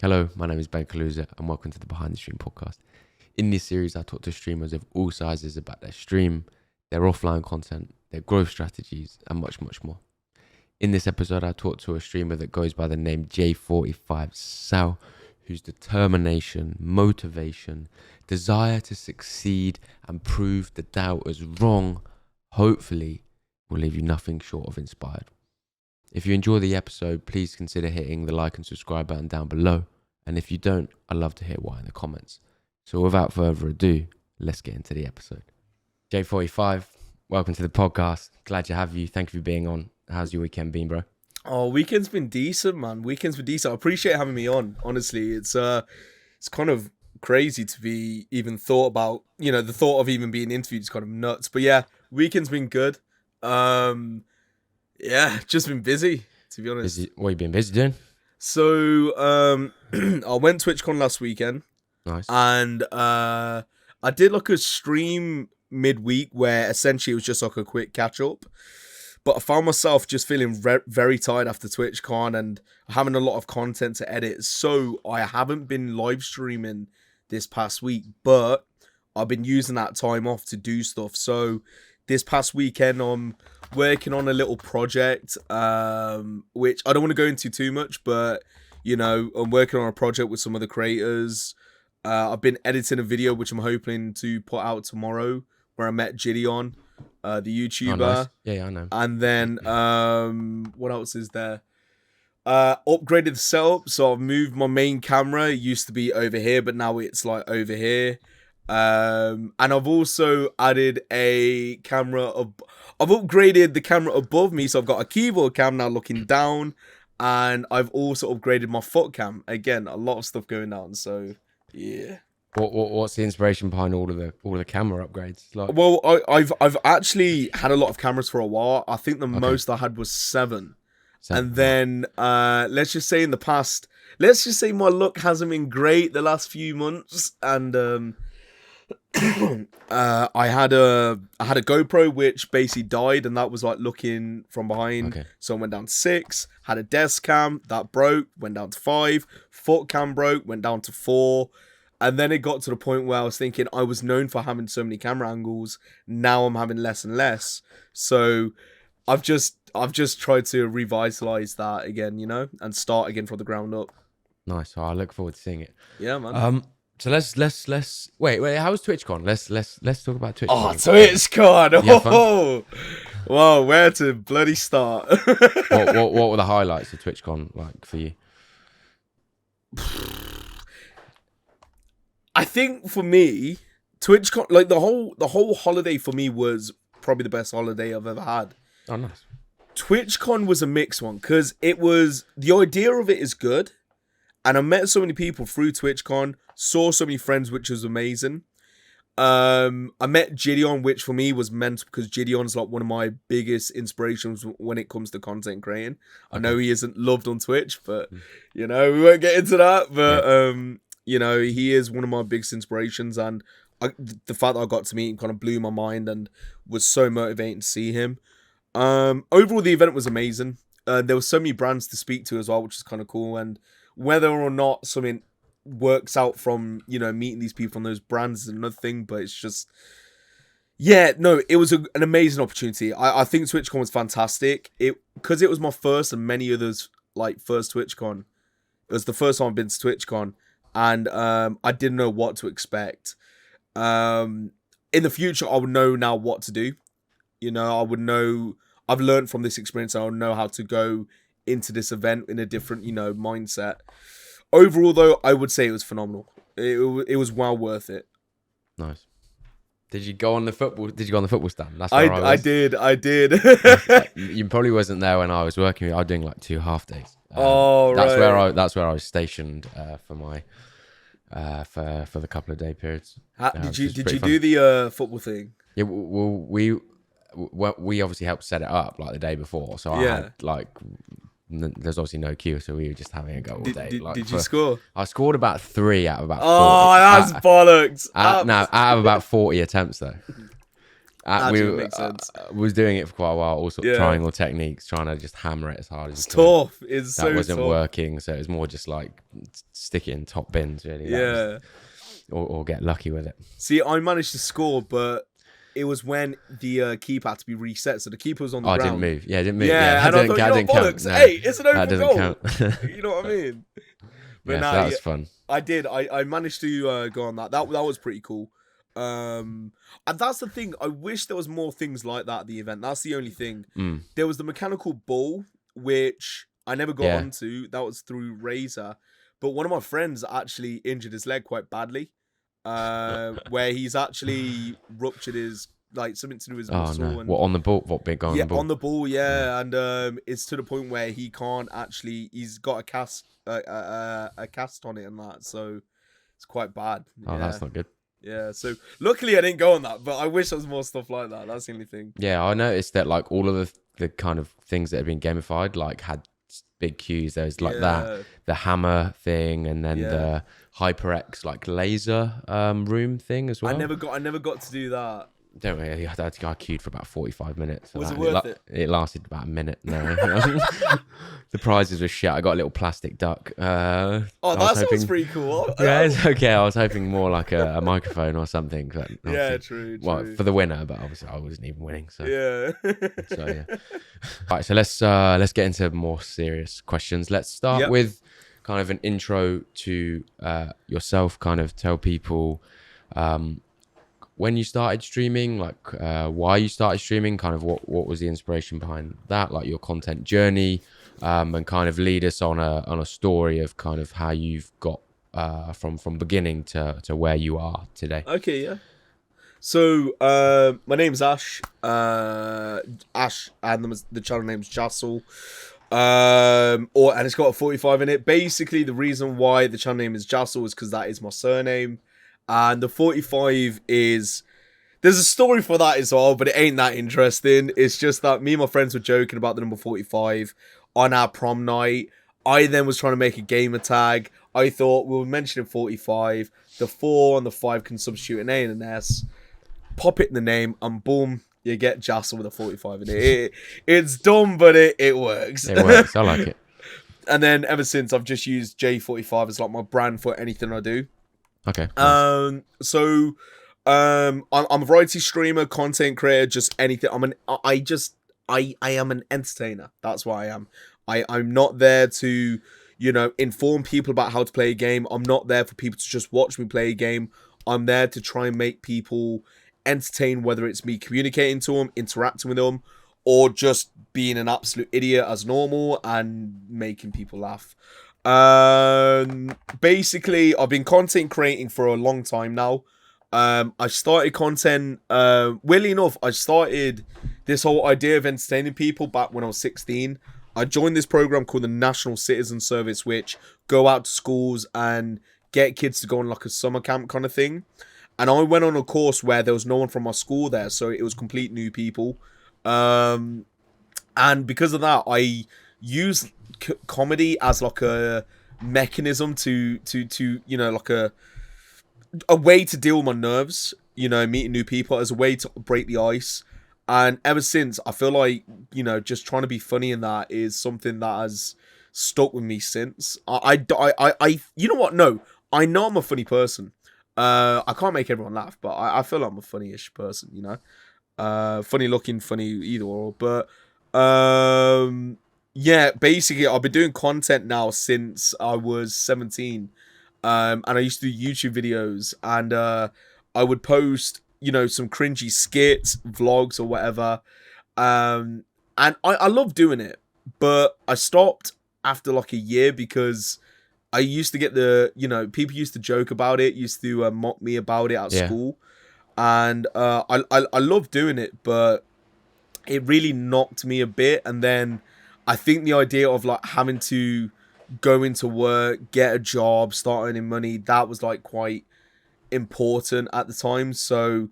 Hello, my name is Ben Kaluza and welcome to the Behind the Stream podcast. In this series, I talk to streamers of all sizes about their stream, their offline content, their growth strategies, and much, much more. In this episode, I talk to a streamer that goes by the name J45Sal, whose determination, motivation, desire to succeed and prove the doubters wrong, hopefully, will leave you nothing short of inspired. If you enjoy the episode, please consider hitting the like and subscribe button down below. And if you don't, I'd love to hear why in the comments. So without further ado, let's get into the episode. J45, welcome to the podcast. Glad to have you. Thank you for being on. How's your weekend been, bro? Oh, weekend's been decent, man. Weekend's been decent. I appreciate having me on. Honestly, it's kind of crazy to be even thought about. You know, the thought of even being interviewed is kind of nuts. But yeah, weekend's been good. Yeah, just been busy, to be honest. Busy. What have you been busy doing? So, I went TwitchCon last weekend. Nice. And I did like a stream midweek where essentially it was just like a quick catch up. But I found myself just feeling very tired after TwitchCon and having a lot of content to edit. So I haven't been live streaming this past week, but I've been using that time off to do stuff. So this past weekend, I'm working on a little project, which I don't want to go into too much, but, you know, I'm working on a project with some other creators. I've been editing a video, which I'm hoping to put out tomorrow, where I met Gideon, the YouTuber. Oh, nice. Yeah, I know. And then, what else is there? Upgraded the setup, so I've moved my main camera. It used to be over here, but now it's like over here. And I've also added a camera. I've upgraded the camera above me, so I've got a keyboard cam now looking down, and I've also upgraded my foot cam. Again, a lot of stuff going on. So yeah. What's the inspiration behind all of the camera upgrades? Like, Well, I've actually had a lot of cameras for a while. I think the most I had was 7. And then let's just say my luck hasn't been great the last few months. And I had a GoPro which basically died, and that was like looking from behind. Okay. So I went down to 6. Had a desk cam that broke, went down to 5. Foot cam broke, went down to 4. And then it got to the point where I was thinking I was known for having so many camera angles. Now I'm having less and less. So I've just tried to revitalize that again, you know, and start again from the ground up. nice. Oh, I look forward to seeing it. Yeah, man. So let's wait. How was TwitchCon? Let's talk about TwitchCon. Oh, TwitchCon. Yeah, Oh, wow. Where to bloody start? what were the highlights of TwitchCon like for you? I think for me, TwitchCon, like the whole holiday for me was probably the best holiday I've ever had. Oh, nice. TwitchCon was a mixed one because the idea of it is good, and I met so many people through TwitchCon, saw so many friends, which was amazing. I met Gideon, which for me was meant because Gideon's like one of my biggest inspirations when it comes to content creating. Okay. I know he isn't loved on Twitch, but you know, we won't get into that. But you know, he is one of my biggest inspirations, and the fact that I got to meet him kind of blew my mind and was so motivating to see him. Overall, the event was amazing. There were so many brands to speak to as well, which is kind of cool. And whether or not something works out from, you know, meeting these people from those brands is another thing, but it's just, yeah, no, it was an amazing opportunity. I think TwitchCon was fantastic. Because it was my first and many others, like, first TwitchCon. It was the first time I've been to TwitchCon. And I didn't know what to expect. In the future, I would know now what to do. You know, I would know. I've learned from this experience. I would know how to go into this event in a different, you know, mindset. Overall, though, I would say it was phenomenal. It was well worth it. Nice. Did you go on the football stand? That's where I did. You probably wasn't there when I was working. I was doing like 2 half days. Right. That's where I was stationed for my for the couple of day periods. Did you do the football thing? Yeah, well, we obviously helped set it up like the day before, so I had like there's obviously no queue, so we were just having a go all day. Did you score? I scored about 3 out of about 40. Oh, that's bollocks. Out of about 40 attempts though. Actually, it makes sense. Was doing it for quite a while, also Yeah. triangle techniques, trying to just hammer it as hard as It's you can. tough. It's That so wasn't tough. working, so it was more just like stick it in top bins, really. Yeah. Or get lucky with it. See, I managed to score, but it was when the keeper had to be reset, so the keeper was on the I ground. didn't move. Yeah, I didn't move. Yeah, and I thought, didn't count. bollocks. No, Hey, it's an that open doesn't goal. count. You know what I mean? But Yeah, nah, so that was fun. I did. I managed to go on that. That was pretty cool. And that's the thing. I wish there was more things like that at the event. That's the only thing. There was the mechanical bull, which I never got onto. That was through Razor. But one of my friends actually injured his leg quite badly. Where he's actually ruptured his, like, something to do with his muscle. No. And, what, on the ball? What bit going on the ball? on the ball, yeah. And it's to the point where he can't actually, he's got a cast on it and that, so it's quite bad. Oh, that's not good. Yeah, so luckily I didn't go on that, but I wish there was more stuff like that. That's the only thing. Yeah, I noticed that like all of the kind of things that have been gamified like had big cues. There's like that, the hammer thing, and then the HyperX like laser room thing as well. I never got to do that. Don't worry, I queued for about 45 minutes. Was it worth it? It lasted about a minute. No, the prizes were shit. I got a little plastic duck. That sounds pretty cool. Yeah, it's okay. I was hoping more like a microphone or something. But yeah, true. Well, for the winner, but obviously I wasn't even winning. So yeah. So yeah. Right, so let's get into more serious questions. Let's start with kind of an intro to yourself. Kind of tell people when you started streaming, like why you started streaming, kind of what was the inspiration behind that, like your content journey, and kind of lead us on a story of kind of how you've got from beginning to where you are today. Okay, yeah. So my name's Ash. Ash, and the channel name's J45Sal. And it's got a 45 in it. Basically, the reason why the channel name is J45Sal is because that is my surname. And the 45 is... There's a story for that as well, but it ain't that interesting. It's just that me and my friends were joking about the number 45 on our prom night. I then was trying to make a gamer tag. I thought we were mentioning 45. The 4 and the 5 can substitute an A and an S. Pop it in the name, and boom, you get J45Sal with a 45 in it. It's dumb, but it works. It works. I like it. And then ever since, I've just used J45 as like my brand for anything I do. Okay. Nice. I'm a variety streamer, content creator, just anything. I am an entertainer. That's what I am. I'm not there to, inform people about how to play a game. I'm not there for people to just watch me play a game. I'm there to try and make people entertain, whether it's me communicating to them, interacting with them, or just being an absolute idiot as normal and making people laugh. Basically, I've been content creating for a long time now. I started content, weirdly enough, I started this whole idea of entertaining people back when I was 16. I joined this program called the National Citizen Service, which go out to schools and get kids to go on like a summer camp kind of thing. And I went on a course where there was no one from my school there, so it was complete new people. And because of that, I used comedy as like a mechanism to like a way to deal with my nerves, meeting new people, as a way to break the ice. And ever since, I feel like, just trying to be funny in that is something that has stuck with me since. I you know what? No, I know I'm a funny person. I can't make everyone laugh, but I feel like I'm a funny-ish person, funny looking, funny either or. But yeah, basically, I've been doing content now since I was 17. And I used to do YouTube videos, and I would post, some cringy skits, vlogs, or whatever. And I love doing it, but I stopped after like a year because I used to get people used to joke about it, used to mock me about it at school. And I love doing it, but it really knocked me a bit. And then I think the idea of like having to go into work, get a job, start earning money, that was like quite important at the time. So,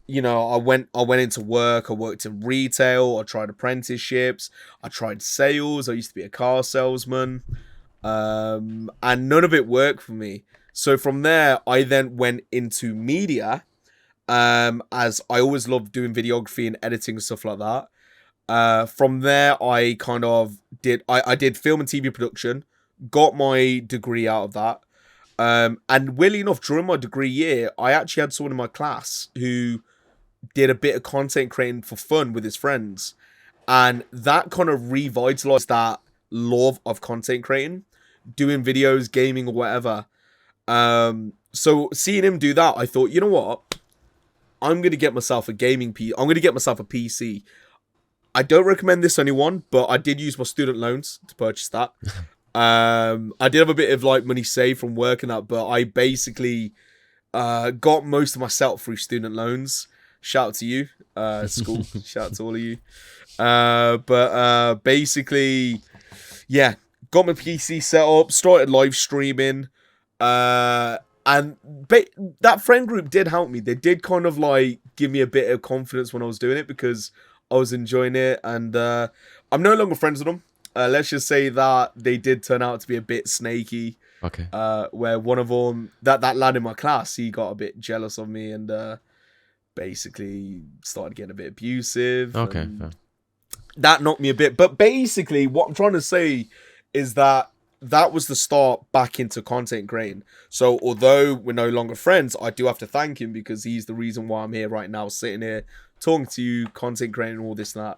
I went into work. I worked in retail. I tried apprenticeships. I tried sales. I used to be a car salesman. And none of it worked for me. So from there, I then went into media. as I always loved doing videography and editing and stuff like that. From there, I kind of did film and TV production, got my degree out of that. And weirdly enough, during my degree year, I actually had someone in my class who did a bit of content creating for fun with his friends. And that kind of revitalized that love of content creating, doing videos, gaming, or whatever. So seeing him do that, I thought, you know what? I'm going to get myself a gaming PC. I'm going to get myself a PC. I don't recommend this to anyone, but I did use my student loans to purchase that. I did have a bit of like money saved from work and that, but I basically got most of my setup through student loans. Shout out to you, school. Shout out to all of you. But basically, yeah, got my PC set up, started live streaming, and that friend group did help me. They did kind of like give me a bit of confidence when I was doing it because I was enjoying it, and I'm no longer friends with them. Let's just say that they did turn out to be a bit snaky. Okay. Where one of them, that lad in my class, he got a bit jealous of me and basically started getting a bit abusive. Okay. That knocked me a bit. But basically, what I'm trying to say is that was the start back into content creating. So although we're no longer friends, I do have to thank him because he's the reason why I'm here right now, sitting here talking to you, content creating, all this and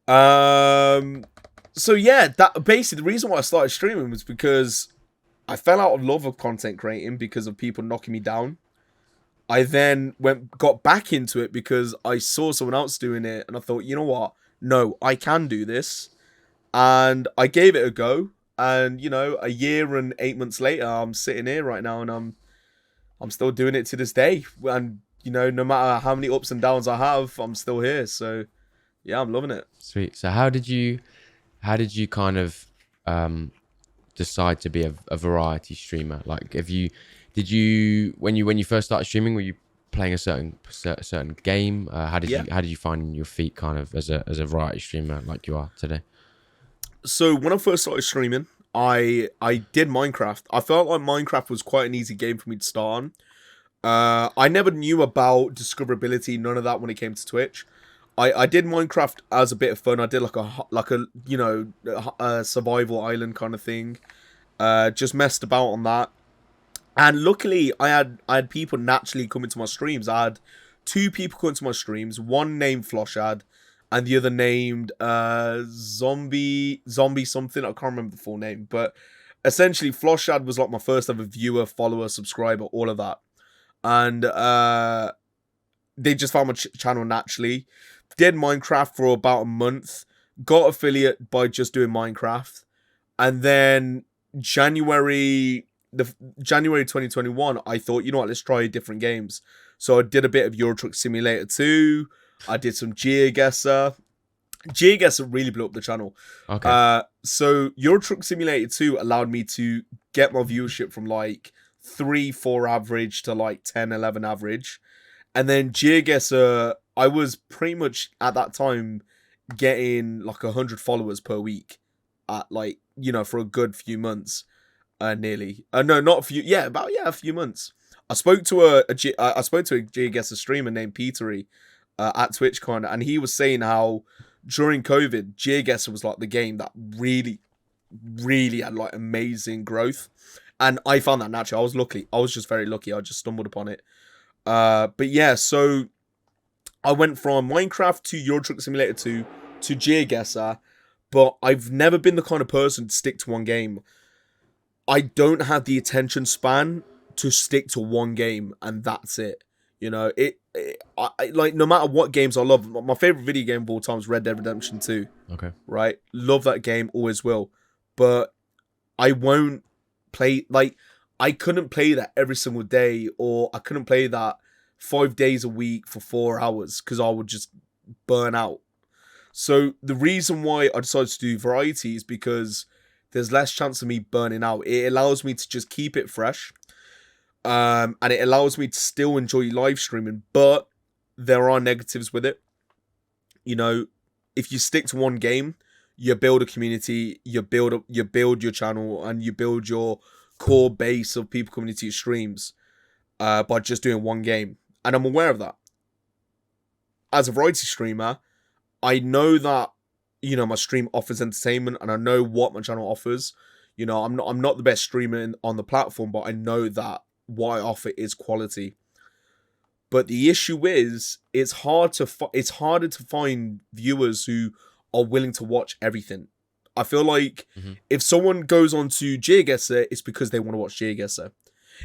that. So yeah, that basically the reason why I started streaming was because I fell out of love of content creating because of people knocking me down. I then got back into it because I saw someone else doing it and I thought, you know what? No, I can do this. And I gave it a go. And, you know, a year and 8 months later, I'm sitting here right now and I'm still doing it to this day. And, you know, no matter how many ups and downs I have, I'm still here. So, yeah, I'm loving it. Sweet. So how did you kind of decide to be a variety streamer? Like, did you when you first started streaming, were you playing a certain game? How did you find your feet kind of as a variety streamer like you are today? So when I first started streaming, I did Minecraft. I felt like Minecraft was quite an easy game for me to start on. I never knew about discoverability, none of that when it came to Twitch. I did Minecraft as a bit of fun. I did like a you know, a survival island kind of thing. Just messed about on that. And luckily I had people naturally come into my streams. I had 2 people come into my streams, one named Floshad and the other named Zombie something. I can't remember the full name, but essentially Floshad was like my first ever viewer, follower, subscriber, all of that. And they just found my channel naturally. Did Minecraft for about a month. Got affiliate by just doing Minecraft. And then January 2021, I thought, you know what, let's try different games. So I did a bit of Euro Truck Simulator 2. I did some GeoGuessr. GeoGuessr really blew up the channel. Okay. So Euro Truck Simulator 2 allowed me to get my viewership from like 3-4 average to like 10-11 average. And then GeoGuessr, I was pretty much at that time getting like 100 followers per week at like, you know, for a good few months. Nearly. No, not a few. Yeah, about a few months. I spoke to a GeoGuessr streamer named Petery at TwitchCon, and he was saying how during COVID, GeoGuessr was like the game that really, really had like amazing growth, and I found that natural. I was lucky. I was just very lucky. I just stumbled upon it. But yeah, so I went from Minecraft to Euro Truck Simulator 2 to GeoGuessr, but I've never been the kind of person to stick to one game. I don't have the attention span to stick to one game and that's it. You know, I like, no matter what games I love, my favorite video game of all time is Red Dead Redemption 2. Okay. Right? Love that game, always will. But I won't play, like, I couldn't play that every single day, or I couldn't play that 5 days a week for 4 hours because I would just burn out. So the reason why I decided to do variety is because there's less chance of me burning out. It allows me to just keep it fresh. And it allows me to still enjoy live streaming, but there are negatives with it. You know, if you stick to one game, you build a community, you build your channel, and you build your core base of people coming into your streams by just doing one game. and I'm aware of that. As a variety streamer, I know that, you know, my stream offers entertainment, and I know what my channel offers. You know, I'm not the best streamer on the platform, but I know that what I offer is quality. But the issue is, it's harder to find viewers who are willing to watch everything. I feel like if someone goes on to J45Sal, it's because they want to watch J45Sal.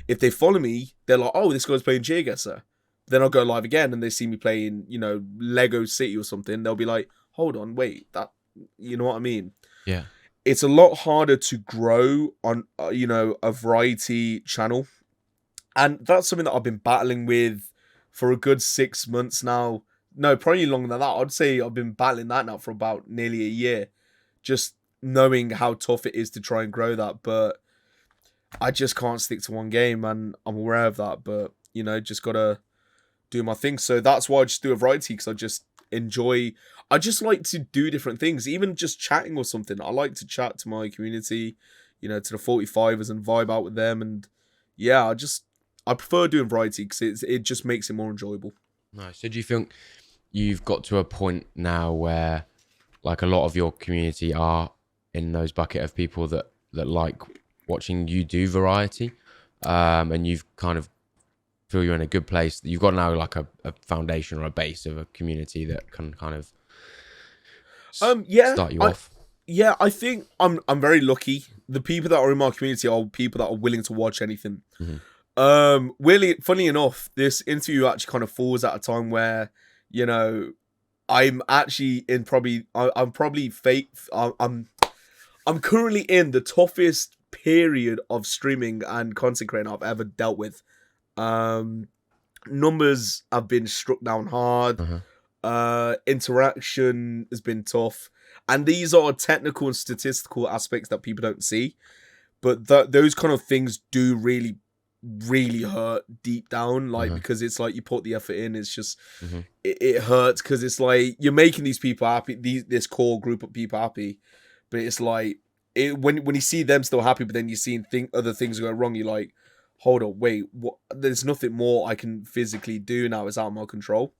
If they follow me, they're like, oh, this guy's playing J45Sal. Then I'll go live again and they see me playing, you know, Lego City or something. They'll be like, hold on, wait, that, you know what I mean? Yeah. It's a lot harder to grow on, you know, a variety channel. And that's something that I've been battling with for a good 6 months now. No, probably longer than that. I'd say I've been battling that now for about nearly a year. Just knowing how tough it is to try and grow that. But I just can't stick to one game, and I'm aware of that. But, you know, just got to do my thing. So that's why I just do a variety, because I just like to do different things, even just chatting or something. I like to chat to my community, you know, to the 45ers and vibe out with them. And yeah, I prefer doing variety because it just makes it more enjoyable. Nice. So do you think you've got to a point now where, like, a lot of your community are in those bucket of people that like watching you do variety, and you've kind of feel you're in a good place? You've got now like a foundation or a base of a community that can kind of start you off. Yeah, I think I'm very lucky. The people that are in my community are people that are willing to watch anything. Really, funny enough, this interview actually kind of falls at a time where, you know, I'm actually in I'm currently in the toughest period of streaming and content creating I've ever dealt with. Numbers have been struck down hard. Interaction has been tough, and these are technical and statistical aspects that people don't see, but those kind of things do really hurt deep down, like, because it's like you put the effort in, it's just it hurts, because it's like you're making these people happy, this core group of people happy, but it's like when you see them still happy, but then you see other things go wrong, you're like, hold on, wait, what? There's nothing more I can physically do now. It's out of my control.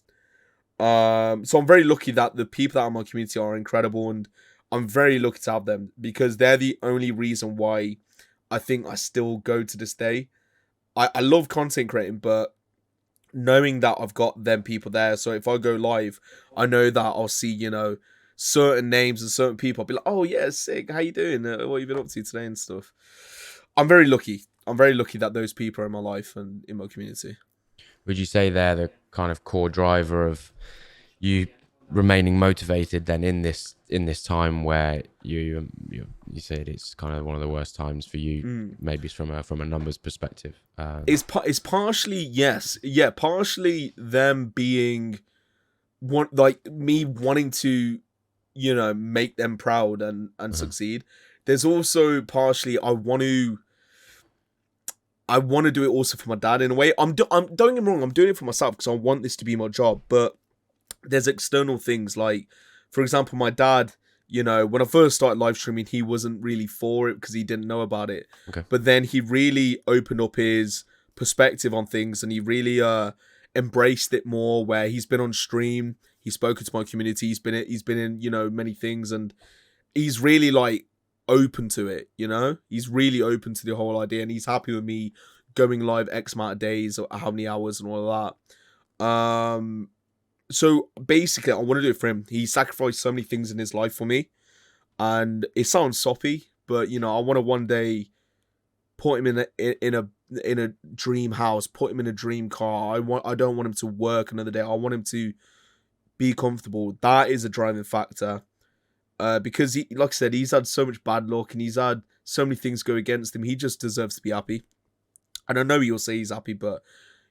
So I'm very lucky that the people that are in my community are incredible, and I'm very lucky to have them, because they're the only reason why I think I still go to this day. I love content creating, but knowing that I've got them people there, so if I go live, I know that I'll see, you know, certain names and certain people. I'll be like, oh yeah, sick, how you doing? What have you been up to today and stuff? I'm very lucky. I'm very lucky that those people are in my life and in my community. Would you say they're the kind of core driver of you remaining motivated then in this time where you said it's kind of one of the worst times for you, maybe from a numbers perspective? It's partially, yes, yeah, partially them being like me wanting to, you know, make them proud and succeed. There's also partially I want to do it also for my dad in a way. I'm don't get me wrong, I'm doing it for myself because I want this to be my job, but there's external things, like, for example, my dad, you know, when I first started live streaming, he wasn't really for it because he didn't know about it. But then he really opened up his perspective on things, and he really embraced it more, where he's been on stream, he's spoken to my community, he's been in, you know, many things, and he's really like open to it, you know, he's really open to the whole idea, and he's happy with me going live X amount of days or how many hours and all of that. So basically I want to do it for him. He sacrificed so many things in his life for me, and it sounds soppy, but, you know, I want to one day put him in a dream house, put him in a dream car. I don't want him to work another day. I want him to be comfortable. That is a driving factor. Because he, like I said, he's had so much bad luck and he's had so many things go against him. He just deserves to be happy. And I know you'll say he's happy, but,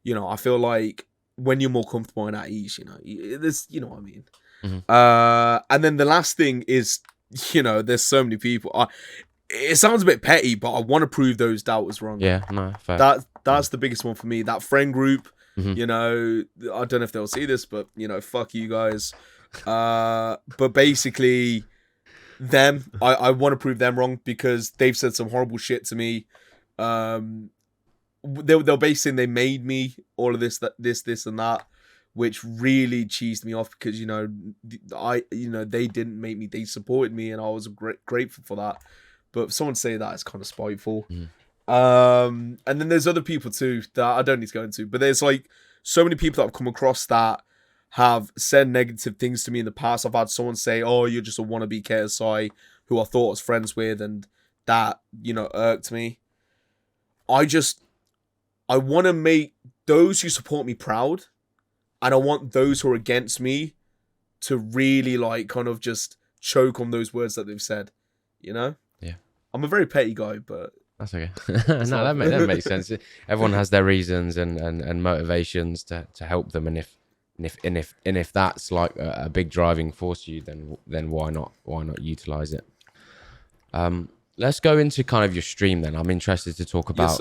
you know, I feel like when you're more comfortable and at ease, you know, there's, you know what I mean. And then the last thing is, you know, there's so many people. It sounds a bit petty, but I want to prove those doubters wrong. Yeah, no, fair. That's the biggest one for me. That friend group, you know, I don't know if they'll see this, but, you know, fuck you guys. But basically, them, I want to prove them wrong because they've said some horrible shit to me. they're basically saying they made me all of this, this and that, which really cheesed me off because they didn't make me, they supported me, and I was grateful for that. But if someone say that, it's kind of spiteful. And then there's other people too that I don't need to go into, but there's like so many people that I've come across that have said negative things to me in the past. I've had someone say, "Oh, you're just a wannabe KSI," who I thought I was friends with, and that irked me. I want to make those who support me proud, and I want those who are against me to really like kind of just choke on those words that they've said. Yeah. I'm a very petty guy, but that's okay. No, that makes sense. Everyone has their reasons and motivations to help them, and if that's like a big driving force to you, then why not utilize it? Let's go into kind of your stream then. I'm interested to talk about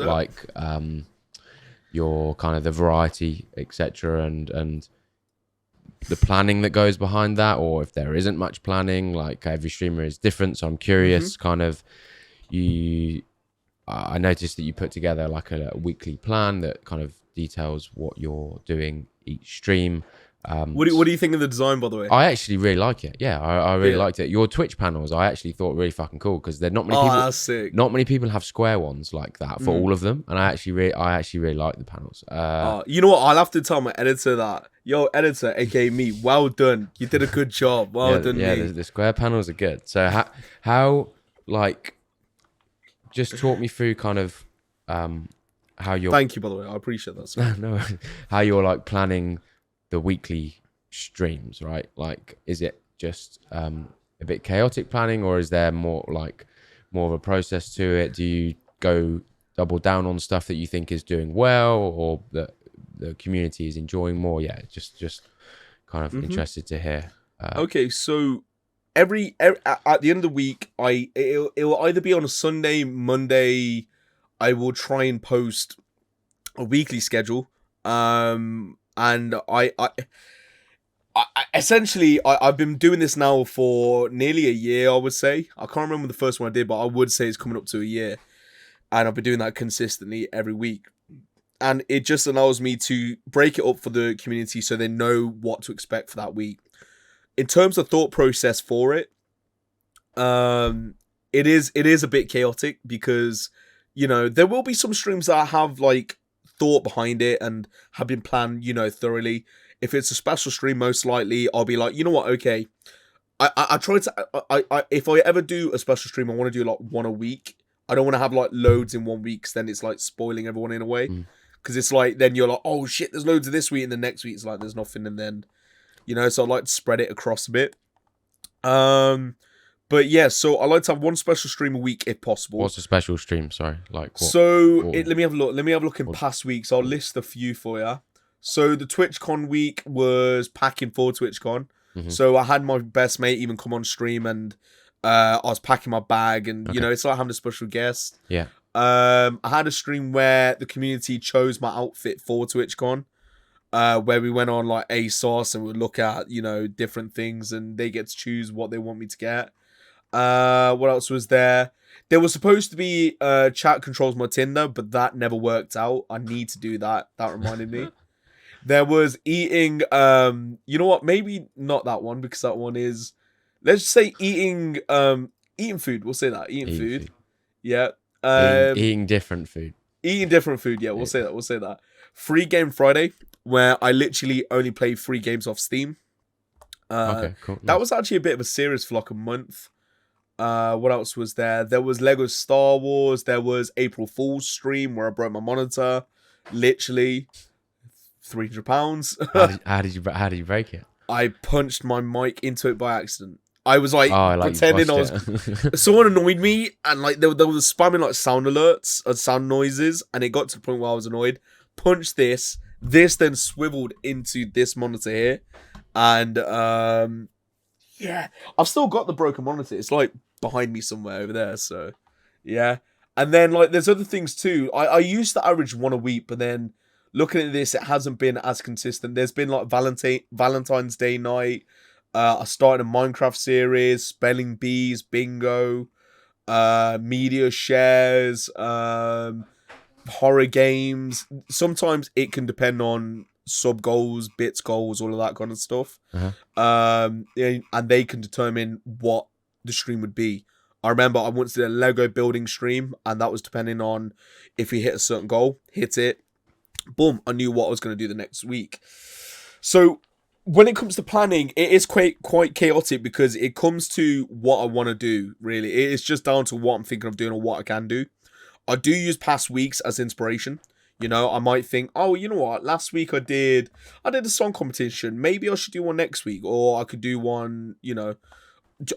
your kind of the variety, etc., and the planning that goes behind that, or if there isn't much planning. Like every streamer is different, so I'm curious. Kind of, I noticed that you put together like a weekly plan that kind of details what you're doing each stream. What do you think of the design, by the way? I actually really like it. Yeah, I really liked it. Your Twitch panels, I actually thought really fucking cool because they're not many people. That's sick. Not many people have square ones like that for all of them, and I actually really like the panels. You know what? I'll have to tell my editor that. Yo, editor, aka me, well done. You did a good job. Well done, yeah, me. The square panels are good. So how like, just talk me through kind of how you're. Thank you, by the way. I appreciate that. No, how you're like planning the weekly streams, right? Like, is it just a bit chaotic planning, or is there more of a process to it? Do you go double down on stuff that you think is doing well, or that the community is enjoying more? Yeah, just kind of interested to hear. Okay, so every at the end of the week, it will either be on a Sunday, Monday. I will try and post a weekly schedule, and I essentially I've been doing this now for nearly a year. I would say I can't remember the first one I did, but I would say it's coming up to a year, and I've been doing that consistently every week. And it just allows me to break it up for the community so they know what to expect for that week. In terms of thought process for it, it is a bit chaotic because, there will be some streams that have like thought behind it and have been planned, thoroughly. If it's a special stream, most likely I'll be like, you know what, okay. I try to, if I ever do a special stream, I want to do like one a week. I don't want to have like loads in 1 week, 'cause then it's like spoiling everyone in a way. Because it's like, then you're like, oh shit, there's loads of this week, and the next week it's like, there's nothing, and then, so I like to spread it across a bit. But yeah, so I like to have one special stream a week if possible. What's a special stream? Sorry, like what? So let me have a look. Let me have a look in past weeks. I'll list a few for you. So the TwitchCon week was packing for TwitchCon. So I had my best mate even come on stream, and I was packing my bag, and it's like having a special guest. Yeah. I had a stream where the community chose my outfit for TwitchCon, where we went on like ASOS and we would look at, different things, and they get to choose what they want me to get. What else was there? There was supposed to be chat controls my Tinder, but that never worked out. I need to do that. That reminded me. There was eating, you know what? Maybe not that one, because that one is, let's just say eating food. We'll say that. Eating food. Yeah. Eating different food. Eating different food, yeah, we'll say that. Free Game Friday, where I literally only play free games off Steam. Okay, cool. That was actually a bit of a series for like a month. What else was there? There was Lego Star Wars. There was April Fool's stream where I broke my monitor. Literally £300. How did you break it? I punched my mic into it by accident. I was like, pretending I was. Someone annoyed me, and like they were spamming like sound alerts and sound noises, and it got to the point where I was annoyed. Punched this then swiveled into this monitor here, and yeah, I've still got the broken monitor. It's like behind me somewhere over there. So yeah, and then like there's other things too. I used to average one a week, but then looking at this, it hasn't been as consistent. There's been like Valentine's Day night. I started a Minecraft series, spelling bees, bingo, media shares, horror games. Sometimes it can depend on sub goals, bits goals, all of that kind of stuff. And they can determine what the stream would be. I remember I once did a Lego building stream, and that was depending on if we hit a certain goal, hit it, boom, I knew what I was going to do the next week. So when it comes to planning, it is quite chaotic because it comes to what I want to do, really. It is just down to what I'm thinking of doing or what I can do. I do use past weeks as inspiration. You know, I might think, oh, you know what? Last week I did a song competition. Maybe I should do one next week, or I could do one. You know,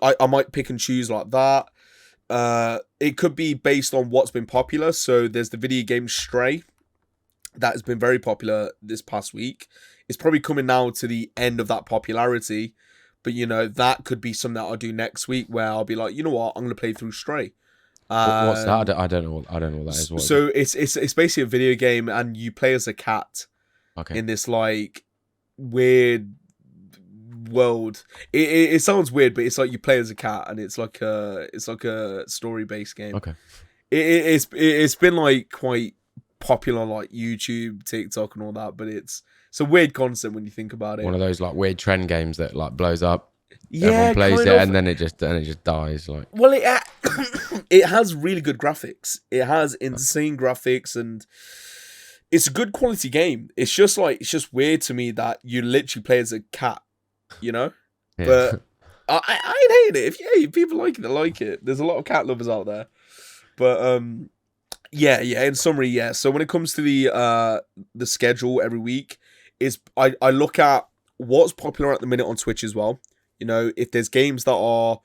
I might pick and choose like that. It could be based on what's been popular. So there's the video game Stray that has been very popular this past week. It's probably coming now to the end of that popularity, but you know that could be something that I'll do next week where I'll be like, you know what? I'm gonna play through Stray. What's that? I don't know. I don't know what that is. So it's basically a video game, and you play as a cat. Okay. In this like weird world. It sounds weird, but it's like you play as a cat, and it's like a story based game. Okay. It's been like quite popular, like YouTube, TikTok, and all that, but it's a weird concept when you think about it. One of those like weird trend games that like blows up. Yeah, everyone plays kind it, of. and then it just dies. Like, well, it has really good graphics. It has insane graphics, and it's a good quality game. It's just weird to me that you literally play as a cat, you know. yeah. But I hate it. If people like it, they like it. There's a lot of cat lovers out there, but yeah. In summary, yeah. So when it comes to the schedule every week, I look at what's popular at the minute on Twitch as well. You know, if there's games that are,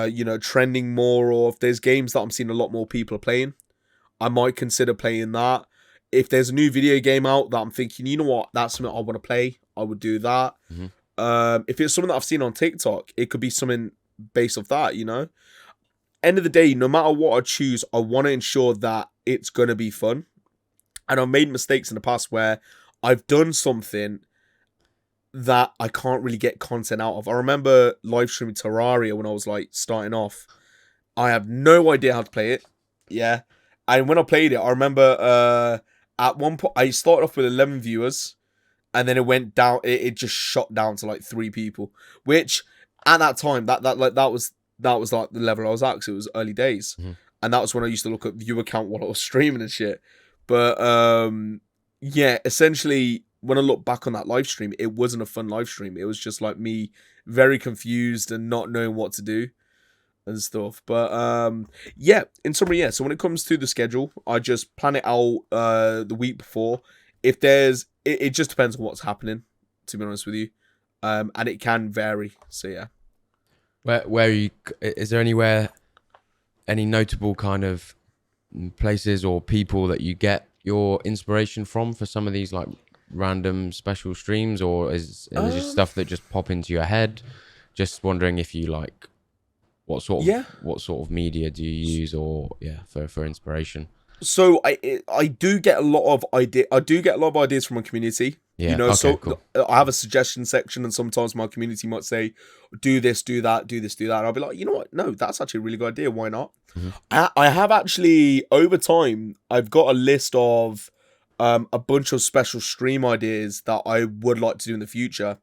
you know, trending more, or if there's games that I'm seeing a lot more people are playing, I might consider playing that. If there's a new video game out that I'm thinking, you know what, that's something I want to play, I would do that. Mm-hmm. If it's something that I've seen on TikTok, it could be something based off that, you know. End of the day, no matter what I choose, I want to ensure that it's going to be fun. And I've made mistakes in the past where I've done something that I can't really get content out of. I remember live streaming Terraria when I was like starting off. I have no idea how to play it. Yeah. And when I played it, I remember at one point I started off with 11 viewers, and then it went down. It just shot down to like 3 people, which at that time that was like the level I was at, because it was early days. Mm-hmm. And that was when I used to look at viewer count while I was streaming and shit. But yeah, essentially, when I look back on that live stream, it wasn't a fun live stream. It was just like me very confused and not knowing what to do and stuff. But yeah, in summary, yeah. So when it comes to the schedule, I just plan it out the week before. If there's, it just depends on what's happening, to be honest with you. And it can vary. So yeah. Where is there any notable kind of places or people that you get your inspiration from for some of these like random special streams, or is it just stuff that just pop into your head? Just wondering if you like what sort of media do you use, or for inspiration. So I do get a lot of ideas from my community. Yeah. You know, okay, so cool. I have a suggestion section, and sometimes my community might say, do this, do that, do this, do that. And I'll be like, you know what? No, that's actually a really good idea. Why not? Mm-hmm. I have actually, over time, I've got a list of a bunch of special stream ideas that I would like to do in the future,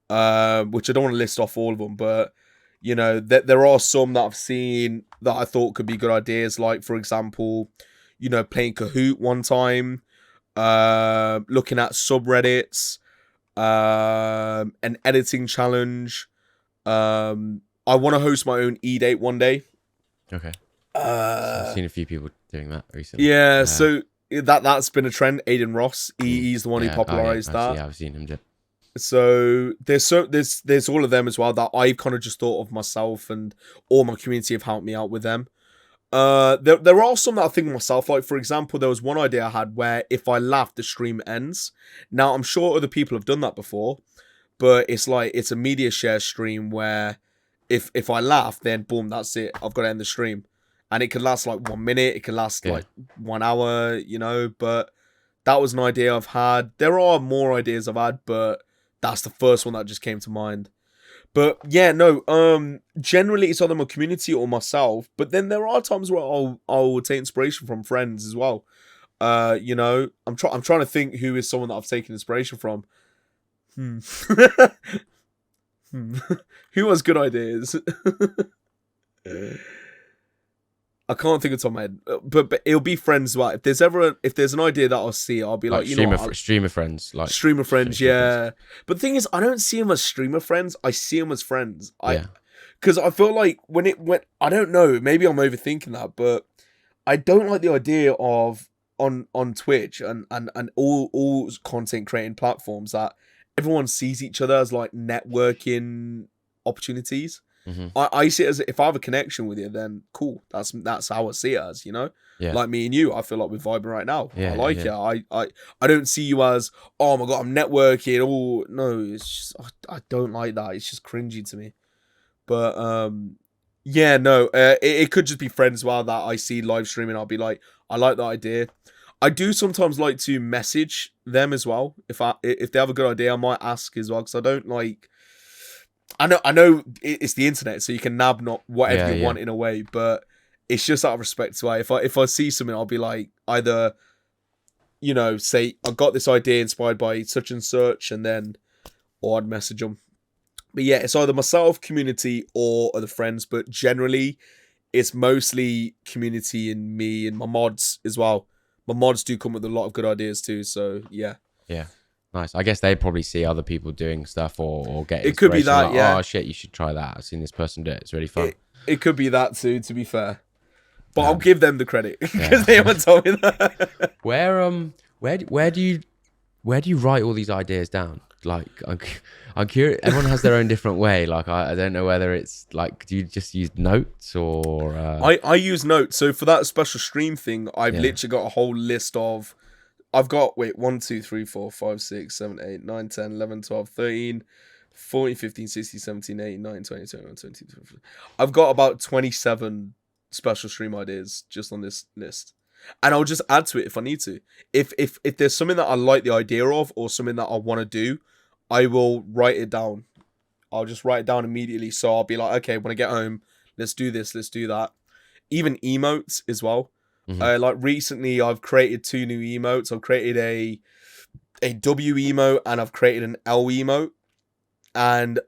which I don't want to list off all of them, but you know, there are some that I've seen that I thought could be good ideas. Like, for example, you know, playing Kahoot one time, looking at subreddits, an editing challenge. I want to host my own e-date one day. Okay. I've seen a few people doing that recently. Yeah, so that's been a trend. Aiden Ross, he's the one who popularized that. Yeah, I've seen him. So there's all of them as well that I've kind of just thought of myself, and all my community have helped me out with them. There are some that I think of myself. Like, for example, there was one idea I had where if I laugh, the stream ends. Now, I'm sure other people have done that before, but it's like, it's a media share stream where if I laugh, then boom, that's it. I've got to end the stream. And it could last like 1 minute. It could last like 1 hour, you know, but that was an idea I've had. There are more ideas I've had, but that's the first one that just came to mind. But yeah, no, generally it's either my community or myself. But then there are times where I'll take inspiration from friends as well. You know, I'm trying to think who is someone that I've taken inspiration from. Who has good ideas? I can't think of the top of my head, but it'll be friends. Right? If there's an idea that I'll see, I'll be like, you know, streamer friends, like streamer friends, yeah. But the thing is, I don't see them as streamer friends. I see them as friends. Because I feel like when I don't know, maybe I'm overthinking that, but I don't like the idea of on Twitch and all content creating platforms that everyone sees each other as like networking opportunities. Mm-hmm. I see it as, if I have a connection with you, then cool. That's how I see it as, you know? Yeah. Like me and you, I feel like we're vibing right now. Yeah, I like it. I don't see you as, oh my God, I'm networking. Oh, no, it's just, I don't like that. It's just cringy to me. But, yeah, no, it could just be friends while that I see live streaming. I'll be like, I like that idea. I do sometimes like to message them as well. If they have a good idea, I might ask as well, because I don't like. I know it's the internet, so you can nab not whatever you want in a way, but it's just out of respect to if I see something, I'll be like, either, you know, say I got this idea inspired by such and such, and then, or I'd message them. But yeah, it's either myself, community, or other friends. But generally, it's mostly community and me and my mods as well. My mods do come with a lot of good ideas too. So yeah. Yeah. Nice. I guess they probably see other people doing stuff or get it could be that, like, yeah. Oh shit, you should try that. I've seen this person do it. It's really fun. It could be that too, to be fair. But I'll give them the credit because they haven't told me that. Where do you write all these ideas down? Like, I'm curious. Everyone has their own different way. Like, I don't know whether it's like, do you just use notes or? I use notes. So for that special stream thing, I've literally got a whole list of. I've got 1, 2, 3, 4, 5, 6, 7, 8, 9, 10, 11, 12, 13, 14, 15, 16, 17, 18, 19, 20, 21, 22, 23. I've got about 27 special stream ideas just on this list. And I'll just add to it if I need to. If there's something that I like the idea of or something that I want to do, I will write it down. I'll just write it down immediately. So I'll be like, okay, when I get home, let's do this, let's do that. Even emotes as well. Mm-hmm. Like recently, I've created 2 new emotes. I've created a W emote and I've created an L emote, and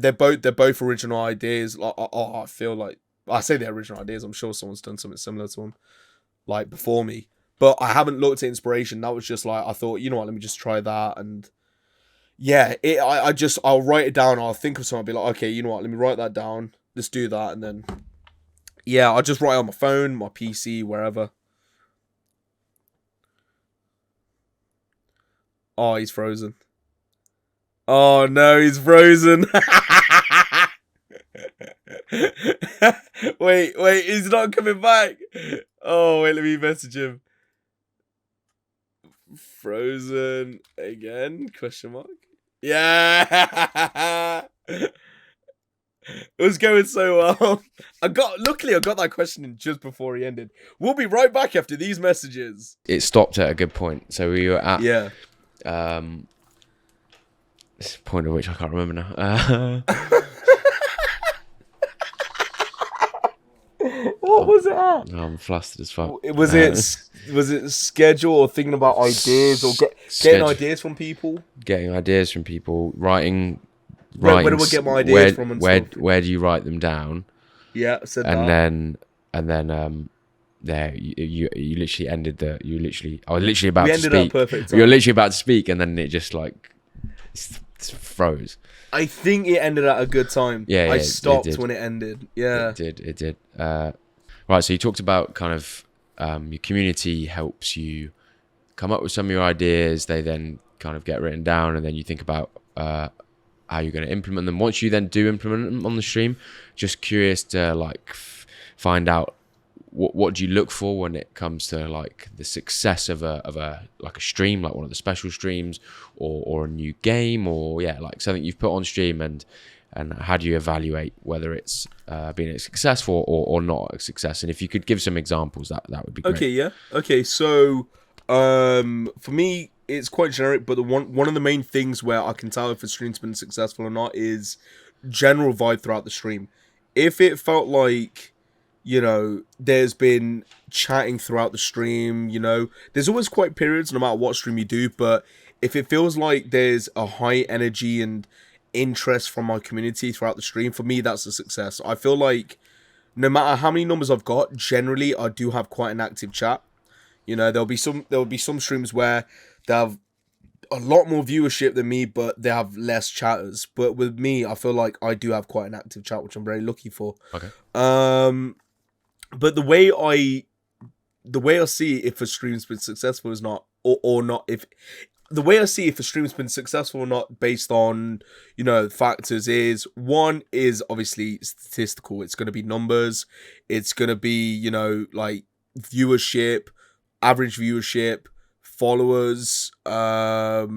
they're both original ideas. Like, I feel like I say they're original ideas. I'm sure someone's done something similar to them, like before me. But I haven't looked at inspiration. That was just like, I thought, you know what, let me just try that. And yeah, I'll write it down. I'll think of something. I'll be like, okay, you know what, let me write that down. Let's do that, and then. Yeah, I'll just write on my phone, my PC, wherever. Oh, he's frozen. Oh, no, he's frozen. Wait, he's not coming back. Oh, wait, let me message him. Frozen again? Question mark? Yeah. It was going so well. Luckily I got that question in just before he ended. We'll be right back after these messages. It stopped at a good point. So we were at this point of which I can't remember now. What was it at? I'm flustered as fuck. Was it schedule or thinking about ideas or getting ideas from people? Getting ideas from people, writing. Where do I get my ideas from? And where do you write them down? Yeah, I said and that. then there you literally ended the. I was literally about to speak. We ended up perfect. You're literally about to speak, and then it just like froze. I think it ended at a good time. Yeah, I stopped when it ended. Yeah, it did. Right, so you talked about kind of your community helps you come up with some of your ideas. They then kind of get written down, and then you think about how you're going to implement them. Once you then do implement them on the stream, just curious to find out what do you look for when it comes to like the success of a stream, like one of the special streams or a new game, or like something you've put on stream, and how do you evaluate whether it's been a success or not a success? And if you could give some examples, that would be great. Okay, yeah. Okay, so for me, it's quite generic, but one of the main things where I can tell if a stream's been successful or not is general vibe throughout the stream. If it felt like, you know, there's been chatting throughout the stream, you know. There's always quiet periods no matter what stream you do, but if it feels like there's a high energy and interest from my community throughout the stream, for me that's a success. I feel like no matter how many numbers I've got, generally I do have quite an active chat. You know, there'll be some streams where they have a lot more viewership than me, but they have less chatters. But with me, I feel like I do have quite an active chat, which I'm very lucky for. Okay. But the way I see if a stream's been successful is not, or not, if the way I see if a stream's been successful or not based on, you know, factors is, one is obviously statistical. It's going to be numbers. It's going to be, you know, like viewership, average viewership, followers. I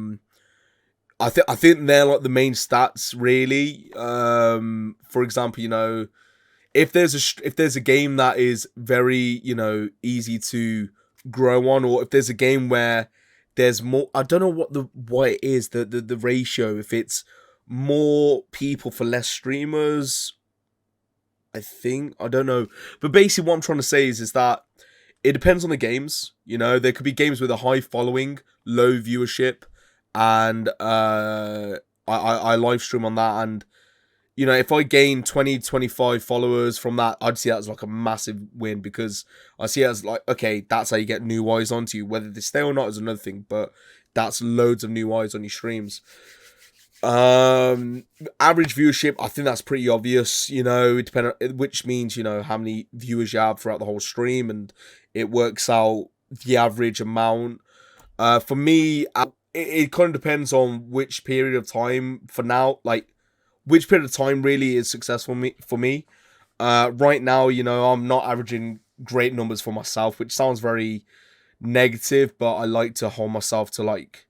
think they're like the main stats really. For example, you know, if there's a game that is very, you know, easy to grow on, or if there's a game where there's more, I don't know what it is, the ratio, if it's more people for less streamers, I don't know. But basically what I'm trying to say is that it depends on the games. You know, there could be games with a high following, low viewership, and I live stream on that, and you know, if I gain 20, 25 followers from that, I'd see that as like a massive win, because I see it as like, okay, that's how you get new eyes onto you. Whether they stay or not is another thing, but that's loads of new eyes on your streams. Average viewership, I think that's pretty obvious, you know, which means, you know, how many viewers you have throughout the whole stream, and it works out the average amount. For me, it kind of depends on which period of time for now, like, which period of time really is successful for me. Right now, you know, I'm not averaging great numbers for myself, which sounds very negative, but I like to hold myself to like,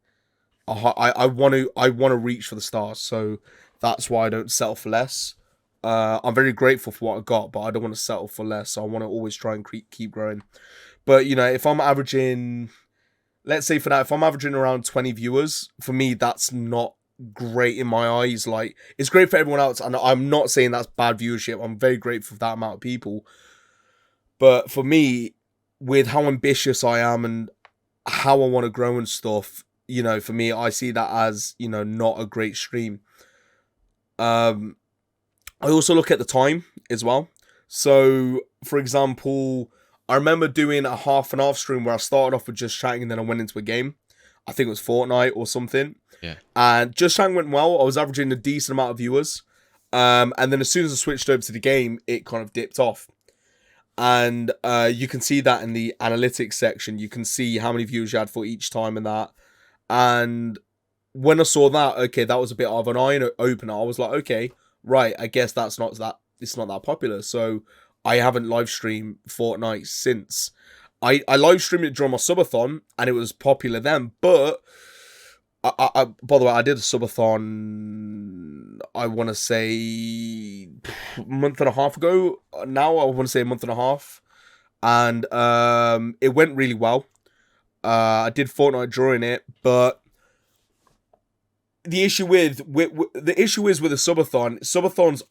I want to reach for the stars, so that's why I don't settle for less. I'm very grateful for what I got, but I don't want to settle for less, so I want to always try and keep growing. But, you know, if I'm averaging, let's say for that, if I'm averaging around 20 viewers, for me, that's not great in my eyes. Like, it's great for everyone else, and I'm not saying that's bad viewership. I'm very grateful for that amount of people. But for me, with how ambitious I am and how I want to grow and stuff, you know, for me, I see that as, you know, not a great stream. I also look at the time as well. So, for example, I remember doing a half and half stream where I started off with just chatting and then I went into a game. I think it was Fortnite or something. Yeah. And just chatting went well. I was averaging a decent amount of viewers. And then as soon as I switched over to the game, it kind of dipped off. And you can see that in the analytics section. You can see how many views you had for each time and that. And when I saw that, okay, that was a bit of an eye opener. I was like, okay, right, I guess it's not that popular. So I haven't live streamed Fortnite since. I live streamed it during my subathon, and it was popular then. But I by the way, I did a subathon, I want to say a month and a half ago. Now I want to say a month and a half, and it went really well. I did Fortnite during it, but the issue is with a subathons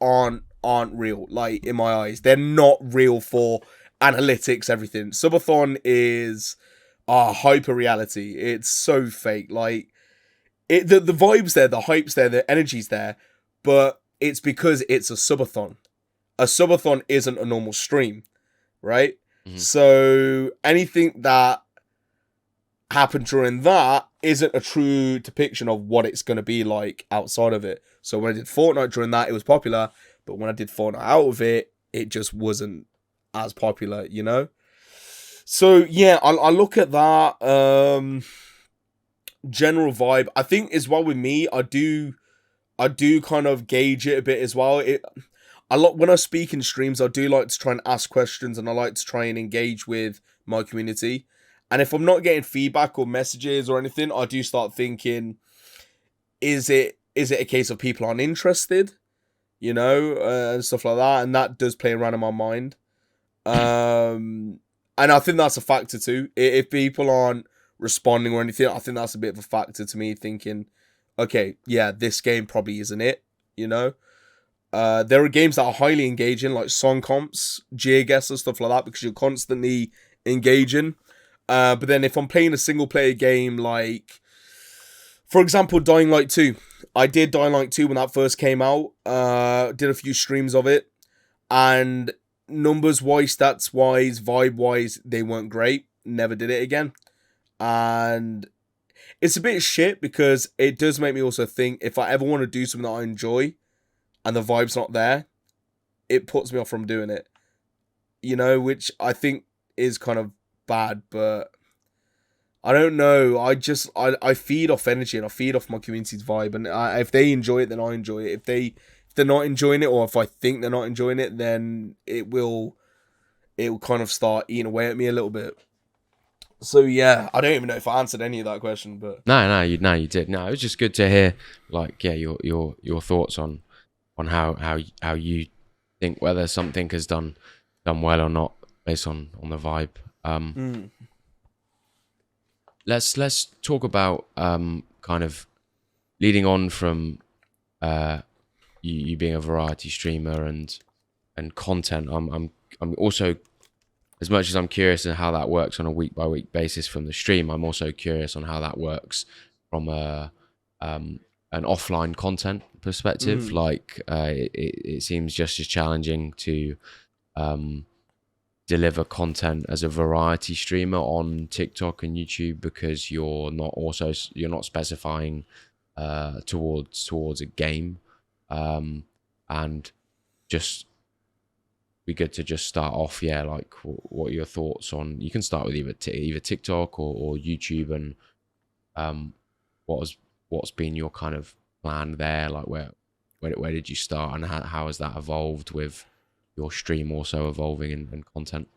aren't real. Like, in my eyes, they're not real for analytics, everything. Subathon is hyper reality. It's so fake. Like, the vibes there, the hype's there, the energy's there, but it's because it's a subathon. A subathon isn't a normal stream, right? Mm-hmm. So anything that happened during that isn't a true depiction of what it's going to be like outside of it. So when I did Fortnite during that, it was popular, but when I did Fortnite out of it, it just wasn't as popular, you know? So yeah, I look at that general vibe. I think as well with me, I do kind of gauge it a bit as well. When I speak in streams, I do like to try and ask questions, and I like to try and engage with my community. And if I'm not getting feedback or messages or anything, I do start thinking, is it a case of people aren't interested, you know, and stuff like that. And that does play around in my mind. And I think that's a factor too. If people aren't responding or anything, I think that's a bit of a factor to me, thinking, okay, yeah, this game probably isn't it, you know. There are games that are highly engaging, like song comps, gear guesses, stuff like that, because you're constantly engaging. But then if I'm playing a single player game, like, for example, Dying Light 2. I did Dying Light 2 when that first came out. Did a few streams of it. And numbers-wise, stats-wise, vibe-wise, they weren't great. Never did it again. And it's a bit shit because it does make me also think if I ever want to do something that I enjoy and the vibe's not there, it puts me off from doing it. You know, which I think is kind of bad, but I don't know. I feed off energy and I feed off my community's vibe. And if they enjoy it, then I enjoy it. If they're not enjoying it, or if I think they're not enjoying it, then it will kind of start eating away at me a little bit. So yeah, I don't even know if I answered any of that question, but No, you did. No, it was just good to hear, like, yeah, your thoughts on how you think whether something has done well or not based on the vibe. Let's talk about kind of leading on from you being a variety streamer and content. I'm also, as much as I'm curious on how that works on a week by week basis from the stream, I'm also curious on how that works from an offline content perspective. Like it seems just as challenging to deliver content as a variety streamer on TikTok and YouTube because you're not specifying towards a game, and just be good to just start off, like what are your thoughts on, you can start with either TikTok or YouTube, and what's been your kind of plan there, like where did you start and how has that evolved with your stream also evolving in content?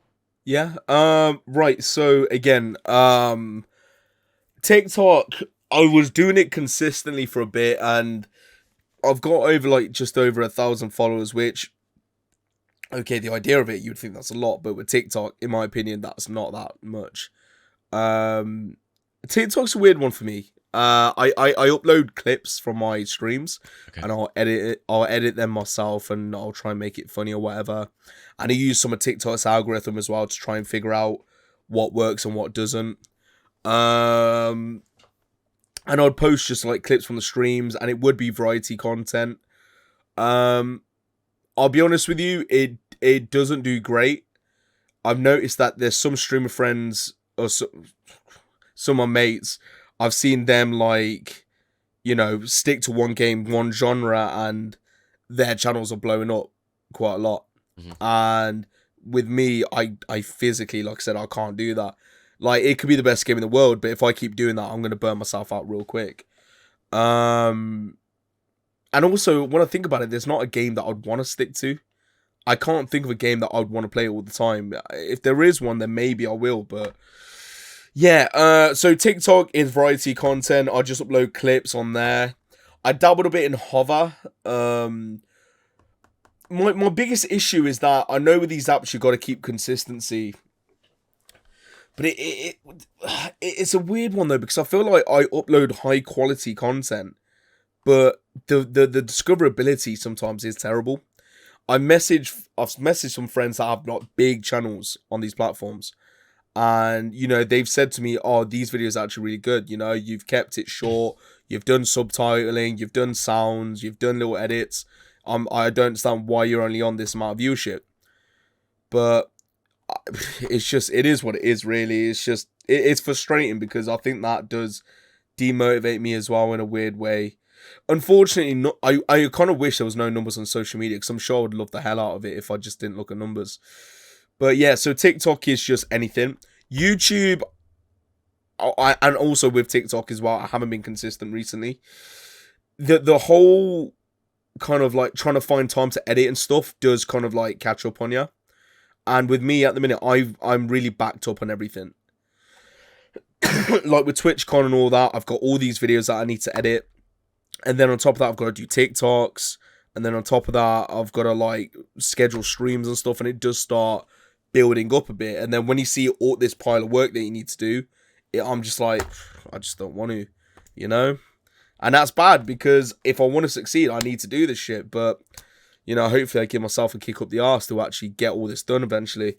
Right, so again, TikTok, I was doing it consistently for a bit and I've got just over 1,000 followers, which, okay, the idea of it, you would think that's a lot, but with TikTok, in my opinion, that's not that much. TikTok's a weird one for me. I upload clips from my streams, okay, and I'll edit them myself, and I'll try and make it funny or whatever. And I use some of TikTok's algorithm as well to try and figure out what works and what doesn't. And I'd post just like clips from the streams, and it would be variety content. I'll be honest with you, it doesn't do great. I've noticed that there's some streamer friends or some of my mates, I've seen them stick to one game, one genre, and their channels are blowing up quite a lot. Mm-hmm. And with me, I physically, like I said, I can't do that. Like, it could be the best game in the world, but if I keep doing that, I'm going to burn myself out real quick. And also, when I think about it, there's not a game that I'd want to stick to. I can't think of a game that I'd want to play all the time. If there is one, then maybe I will, but yeah, so TikTok is variety content. I just upload clips on there. I dabbled a bit in Hover. My biggest issue is that I know with these apps, you've got to keep consistency. But it's a weird one, though, because I feel like I upload high-quality content, but the discoverability sometimes is terrible. I've messaged some friends that have not big channels on these platforms, and, they've said to me, oh, these videos are actually really good. You've kept it short. You've done subtitling. You've done sounds. You've done little edits. I don't understand why you're only on this amount of viewership. But it is what it is, really. It's frustrating because I think that does demotivate me as well in a weird way. Unfortunately, I kind of wish there was no numbers on social media because I'm sure I would love the hell out of it if I just didn't look at numbers. But yeah, so TikTok is just anything. YouTube, and also with TikTok as well, I haven't been consistent recently. The whole kind of like trying to find time to edit and stuff does kind of like catch up on you. And with me at the minute, I'm really backed up on everything. Like with TwitchCon and all that, I've got all these videos that I need to edit. And then on top of that, I've got to do TikToks. And then on top of that, I've got to like schedule streams and stuff. And it does start building up a bit. And then when you see all this pile of work that you need to do, I'm just like, I just don't want to, And that's bad because if I want to succeed, I need to do this shit. But, hopefully I give myself a kick up the arse to actually get all this done eventually.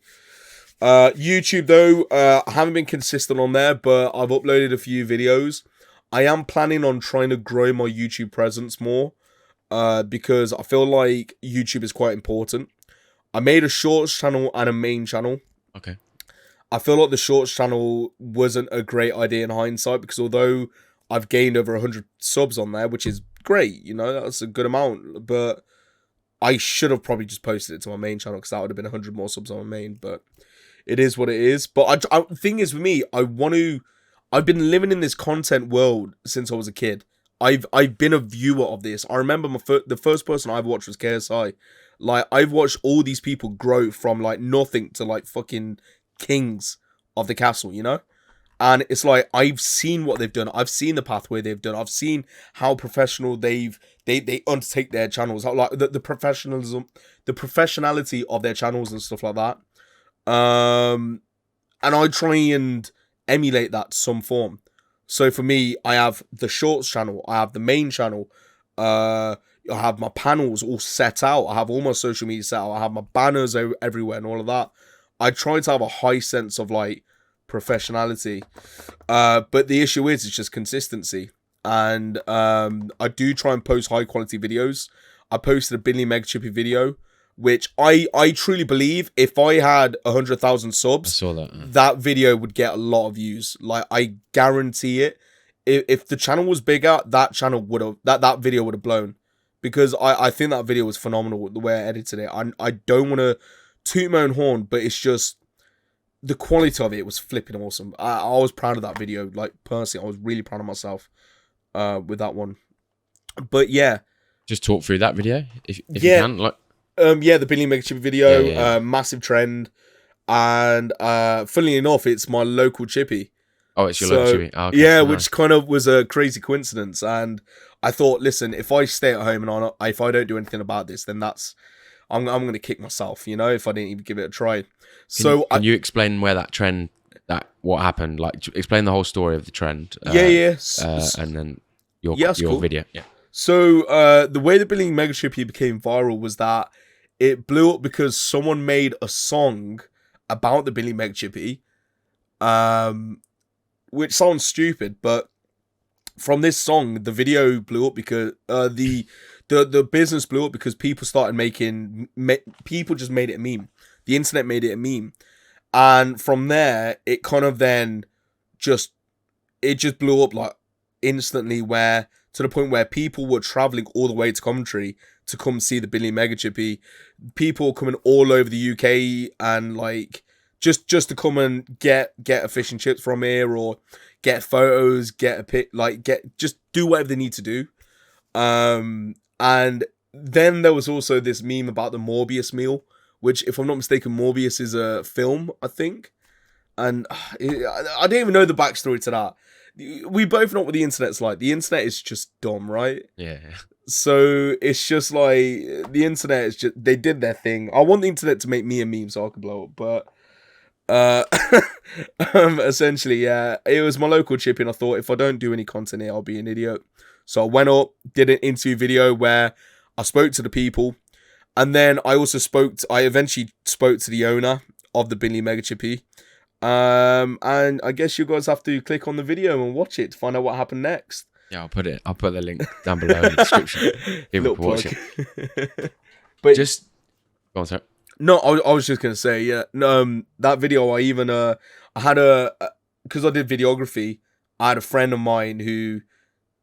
YouTube though, I haven't been consistent on there, but I've uploaded a few videos. I am planning on trying to grow my YouTube presence more, because I feel like YouTube is quite important. I made a shorts channel and a main channel. Okay. I feel like the shorts channel wasn't a great idea in hindsight, because although I've gained over 100 subs on there, which is great, you know, that's a good amount, but I should have probably just posted it to my main channel, because that would have been 100 more subs on my main, but it is what it is. But the thing is with me, I've been living in this content world since I was a kid. I've been a viewer of this. I remember the first person I've watched was KSI. Like, I've watched all these people grow from like nothing to like fucking kings of the castle, you know? And it's like, I've seen what they've done. I've seen the pathway they've done. I've seen how professional they undertake their channels. How, like, the professionalism, the professionality of their channels and stuff like that. And I try and emulate that to some form. So for me, I have the shorts channel. I have the main channel. I have my panels all set out. I have all my social media set out. I have my banners everywhere and all of that. I try to have a high sense of like professionality, but the issue is it's just consistency. And I do try and post high quality videos. I posted a Binley Mega Chippy video, which I truly believe if I had 100,000 subs, I saw that. That video would get a lot of views. Like, I guarantee it. If the channel was bigger, that channel would have that video would have blown, because I think that video was phenomenal the way I edited it. I don't want to toot my own horn, but it's just the quality of it was flipping awesome. I was proud of that video. Like, personally, I was really proud of myself with that one. But yeah, just talk through that video if you can. Like, the Binley Mega Chippy video, Yeah. massive trend, and funnily enough, it's my local chippy. oh, it's your local chippy. Oh, okay. Yeah, Nice. which kind of was a crazy coincidence. And I thought, listen, if I stay at home and if I don't do anything about this, then I'm going to kick myself, you know, if I didn't even give it a try. Can you explain where that trend, what happened? Like, explain the whole story of the trend. And then your cool. video. Yeah. So the way the Binley Mega Chippy became viral was that it blew up because someone made a song about the Binley Mega Chippy, which sounds stupid, but from this song, the video blew up because the business blew up because people started people just made it a meme. The internet made it a meme, and from there, it kind of then just blew up like instantly, where to the point where people were traveling all the way to Coventry to come see the Binley Mega Chippy. People coming all over the UK and like just to come and get a fish and chips from here, or get photos, get a pic, like just do whatever they need to do. And then there was also this meme about the Morbius meal, which, if I'm not mistaken, Morbius is a film, I think. And I don't even know the backstory to that. We both know what the internet's like. The internet is just dumb, right? Yeah. So it's just like, the internet is just, they did their thing. I want the internet to make me a meme so I can blow up, but essentially, yeah, it was my local chippy, and I thought, if I don't do any content here, I'll be an idiot. So I went up, did an interview video where I spoke to the people, and then I eventually spoke to the owner of the Binley Mega Chippy. And I guess you guys have to click on the video and watch it to find out what happened next. Yeah, I'll put the link down below in the description. People can watch it. But just go on, sorry. No, I was just gonna say, yeah. That video, I had because I did videography. I had a friend of mine who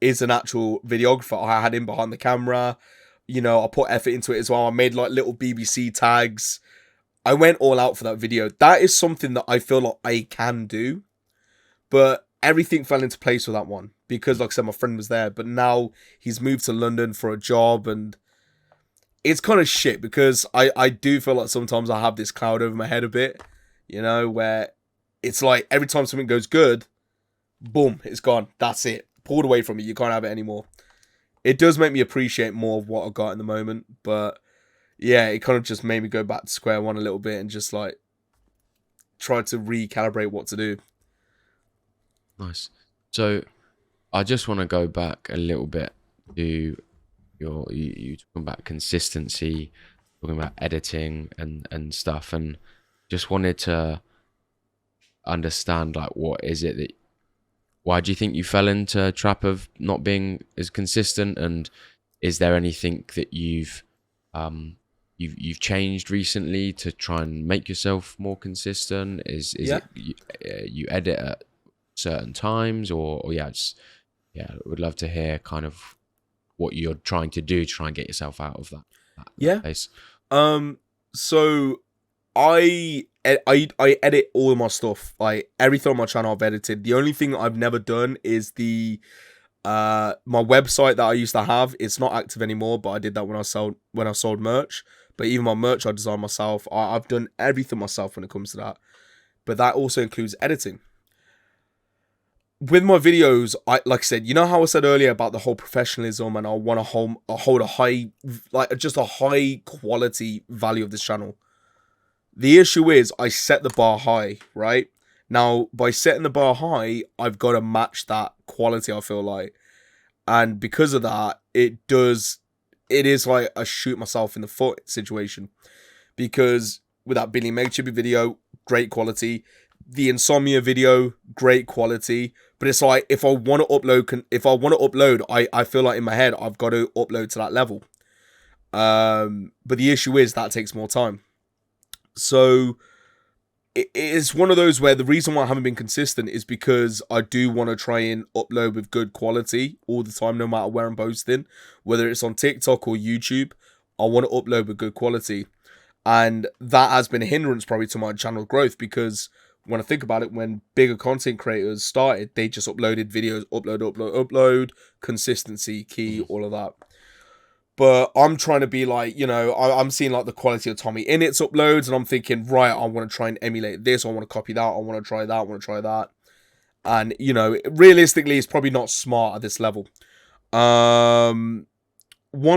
is an actual videographer. I had him behind the camera. You know, I put effort into it as well. I made like little BBC tags. I went all out for that video. That is something that I feel like I can do, but everything fell into place with that one because, like I said, my friend was there, but now he's moved to London for a job, and it's kind of shit because I do feel like sometimes I have this cloud over my head a bit, you know, where it's like every time something goes good, boom, it's gone. That's it. Pulled away from it. You can't have it anymore. It does make me appreciate more of what I got in the moment, but yeah, it kind of just made me go back to square one a little bit and just like try to recalibrate what to do. Nice. So I just want to go back a little bit to you talking about consistency, talking about editing and stuff, and just wanted to understand, like, what is it that, why do you think you fell into a trap of not being as consistent, and is there anything that um you've changed recently to try and make yourself more consistent? Is Yeah. it you edit at certain times, or yeah, I would love to hear kind of what you're trying to do to try and get yourself out of that Yeah. place. So I edit all of my stuff. Like everything on my channel I've edited. The only thing I've never done is the my website that I used to have. It's not active anymore, but I did that when I sold merch. But even my merch I designed myself. I've done everything myself when it comes to that. But that also includes editing. With my videos, like I said, you know how I said earlier about the whole professionalism, and I want to hold a high, like just a high quality value of this channel. The issue is I set the bar high, right? Now, by setting the bar high, I've got to match that quality, I feel like. And because of that, it is like a shoot myself in the foot situation. Because with that Binley Make video, great quality. The Insomnia video, great quality. But it's like, if I want to upload, I feel like in my head, I've got to upload to that level. But the issue is that takes more time. So it's one of those where the reason why I haven't been consistent is because I do want to try and upload with good quality all the time, no matter where I'm posting, whether it's on TikTok or YouTube. I want to upload with good quality, and that has been a hindrance probably to my channel growth, because when I think about it, when bigger content creators started, they just uploaded videos, upload, consistency key, all of that. But I'm trying to be like, I'm seeing like the quality of Tommy Innit's uploads, and I'm thinking, right, I want to try and emulate this. I want to copy that. I want to try that. I want to try that. And, realistically, it's probably not smart at this level. One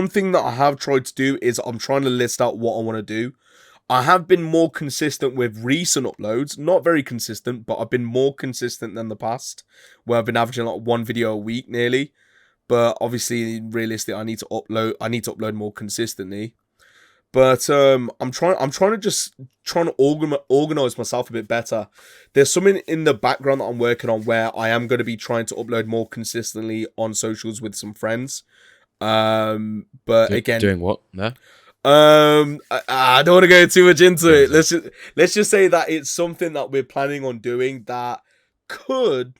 thing that I have tried to do is I'm trying to list out what I want to do. I have been more consistent with recent uploads. Not very consistent, but I've been more consistent than the past, where I've been averaging like one video a week nearly. But obviously, realistically, I need to upload more consistently. But I'm trying to organize myself a bit better. There's something in the background that I'm working on where I am going to be trying to upload more consistently on socials with some friends. But again, doing what? No. I don't want to go too much into it. Let's just say that it's something that we're planning on doing that could,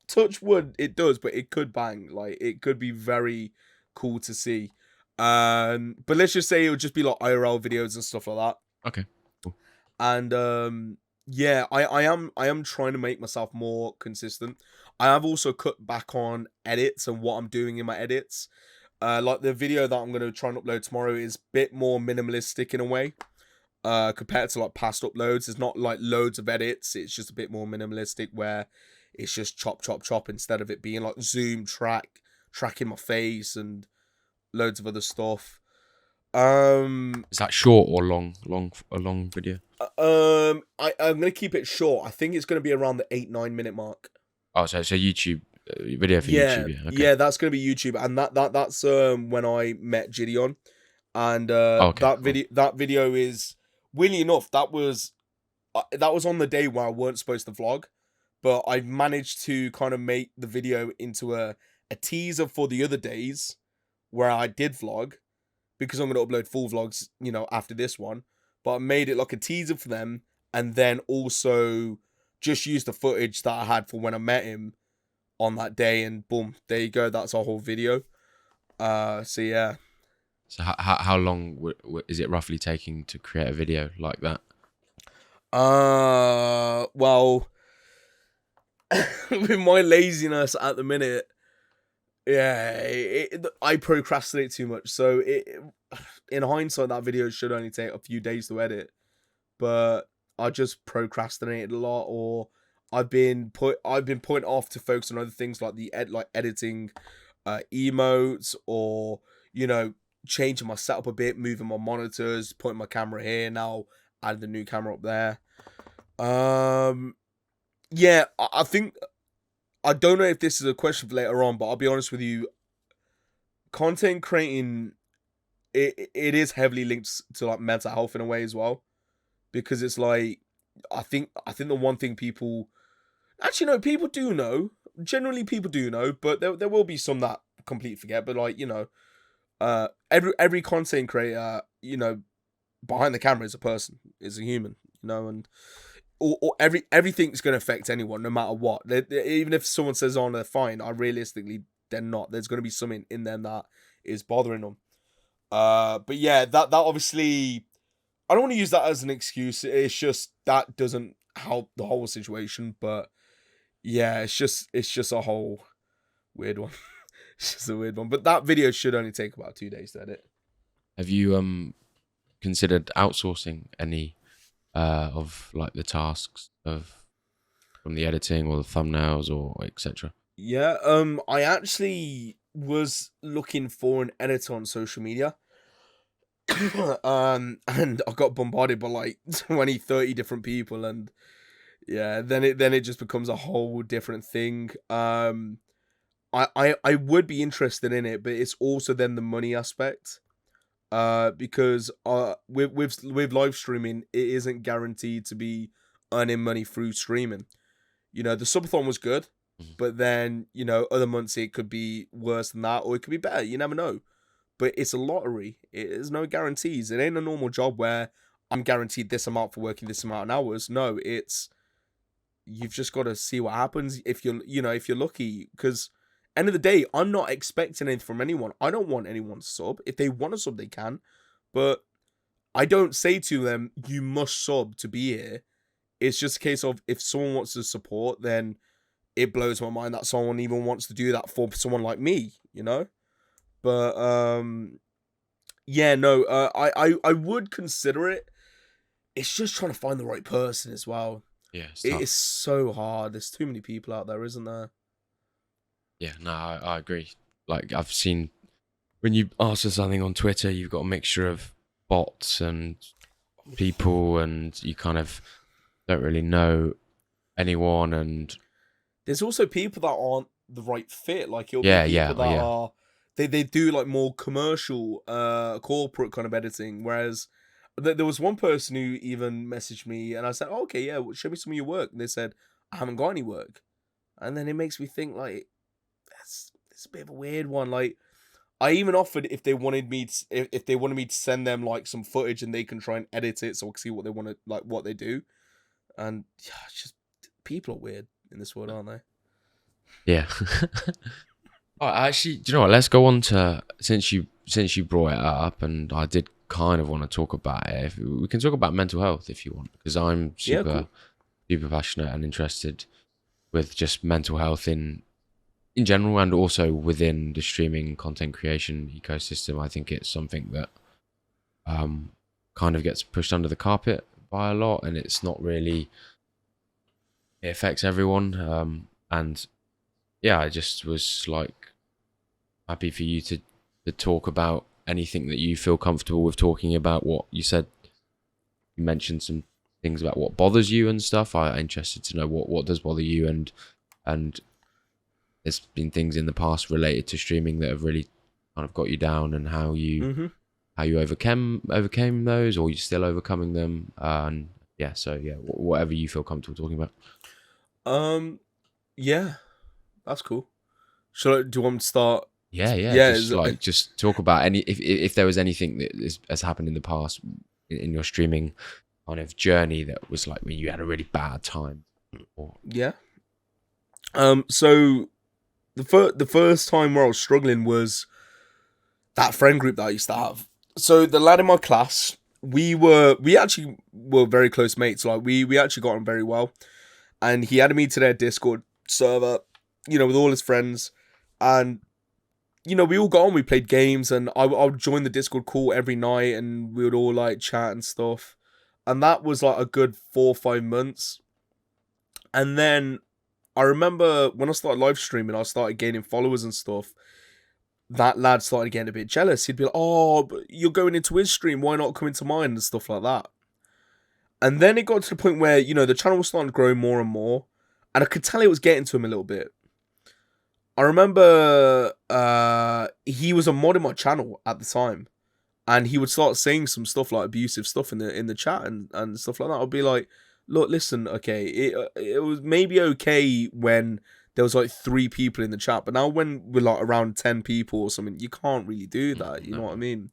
touch wood, it does, but it could bang. Like, it could be very cool to see. But let's just say it would just be like IRL videos and stuff like that. Okay. Cool. And yeah, I am trying to make myself more consistent. I have also cut back on edits and what I'm doing in my edits. Like the video that I'm gonna try and upload tomorrow is a bit more minimalistic in a way. Compared to like past uploads. It's not like loads of edits, it's just a bit more minimalistic, where it's just chop, chop, chop, instead of it being like zoom, tracking my face and loads of other stuff. Is that short or a long video? I'm gonna keep it short. I think it's gonna be around the 8-9 minute mark. Oh, so YouTube video for Yeah, YouTube. Yeah, okay. yeah, that's gonna be YouTube, and that's when I met Gideon, and Okay, that video is, weirdly enough, that was on the day where I weren't supposed to vlog, but I managed to kind of make the video into a teaser for the other days where I did vlog, because I'm going to upload full vlogs, after this one. But I made it like a teaser for them, and then also just used the footage that I had for when I met him on that day, and boom, there you go. That's our whole video. So yeah. So how long is it roughly taking to create a video like that? Well, with my laziness at the minute, yeah, I procrastinate too much. So in hindsight, that video should only take a few days to edit, but I just procrastinated a lot, or I've been putting off to focus on other things like editing, emotes, or changing my setup a bit, moving my monitors, putting my camera here now, adding the new camera up there. Yeah, I think, I don't know if this is a question for later on, but I'll be honest with you, content creating, it is heavily linked to like mental health in a way as well, because it's like I think the one thing people actually no people do know. Generally, people do know, but there will be some that completely forget. But like every content creator, behind the camera is a person, is a human, and or everything's going to affect anyone, no matter what. Even if someone says, "Oh, they're fine," realistically, they're not. There's going to be something in them that is bothering them. But yeah, that obviously, I don't want to use that as an excuse. It's just that doesn't help the whole situation. But yeah, it's just a whole weird one. It's just a weird one. But that video should only take about 2 days to edit. Have you considered outsourcing any of like the tasks from the editing or the thumbnails or etc.? Yeah, I actually was looking for an editor on social media. And I got bombarded by like 20, 30 different people, and yeah, then it just becomes a whole different thing. I would be interested in it, but it's also then the money aspect. Because with live streaming, it isn't guaranteed to be earning money through streaming. The subathon was good, but then other months it could be worse than that, or it could be better. You never know. But it's a lottery. There's no guarantees. It ain't a normal job where I'm guaranteed this amount for working this amount of hours. No, you've just got to see what happens if you're lucky. Because end of the day, I'm not expecting anything from anyone. I don't want anyone to sub. If they want to sub, they can. But I don't say to them, you must sub to be here. It's just a case of if someone wants to support, then it blows my mind that someone even wants to do that for someone like me, But yeah, no, I would consider it. It's just trying to find the right person as well. Yeah, it is so hard. There's too many people out there, isn't there? Yeah, no, I agree. Like I've seen when you ask for something on Twitter, you've got a mixture of bots and people, and you kind of don't really know anyone. And there's also people that aren't the right fit. Like it'll yeah, be people that yeah. are they do like more commercial, corporate kind of editing. Whereas there was one person who even messaged me, and I said, oh, "Okay, yeah, well, show me some of your work." And they said, "I haven't got any work," and then it makes me think like it's a bit of a weird one. Like I even offered if they wanted me to send them like some footage and they can try and edit it so I can see what they want to like what they do. And yeah, it's just people are weird in this world, aren't they? Yeah. Oh, actually, do you know what? Let's go on to since you brought it up, and I did kind of want to talk about it. We can talk about mental health if you want, because I'm super passionate and interested with just mental health in general, and also within the streaming content creation ecosystem. I think it's something that kind of gets pushed under the carpet by a lot, and it's not really, it affects everyone. And yeah, I just was like happy for you to talk about anything that you feel comfortable with talking about. What you said, you mentioned some things about what bothers you and stuff. I'm interested to know what does bother you, and there's been things in the past related to streaming that have really kind of got you down, and how you overcame those, or you're still overcoming them. And yeah, so yeah, whatever you feel comfortable talking about. Yeah, that's cool. Do you want me to start? Yeah. Just talk about any if there was anything that has happened in the past in your streaming kind of journey that was like when you had a really bad time. Yeah. So the first time where I was struggling was that friend group that I used to have. So the lad in my class, we actually were very close mates. Like we actually got on very well, and he added me to their Discord server, with all his friends, and we all got on. We played games, and I would join the Discord call every night, and we would all like chat and stuff, and that was like a good 4 or 5 months, and then I remember when I started live streaming, I started gaining followers and stuff. That lad started getting a bit jealous. He'd be like, "Oh, but you're going into his stream. Why not come into mine?" and stuff like that. And then it got to the point where, the channel was starting to grow more and more. And I could tell it was getting to him a little bit. I remember he was a mod in my channel at the time. and he would start saying some stuff like abusive stuff in the chat and stuff like that. I'd be like, look, listen, okay, it was maybe okay when there was like 3 people in the chat, but now when we're like around 10 people or something, you can't really do that. You know what I mean?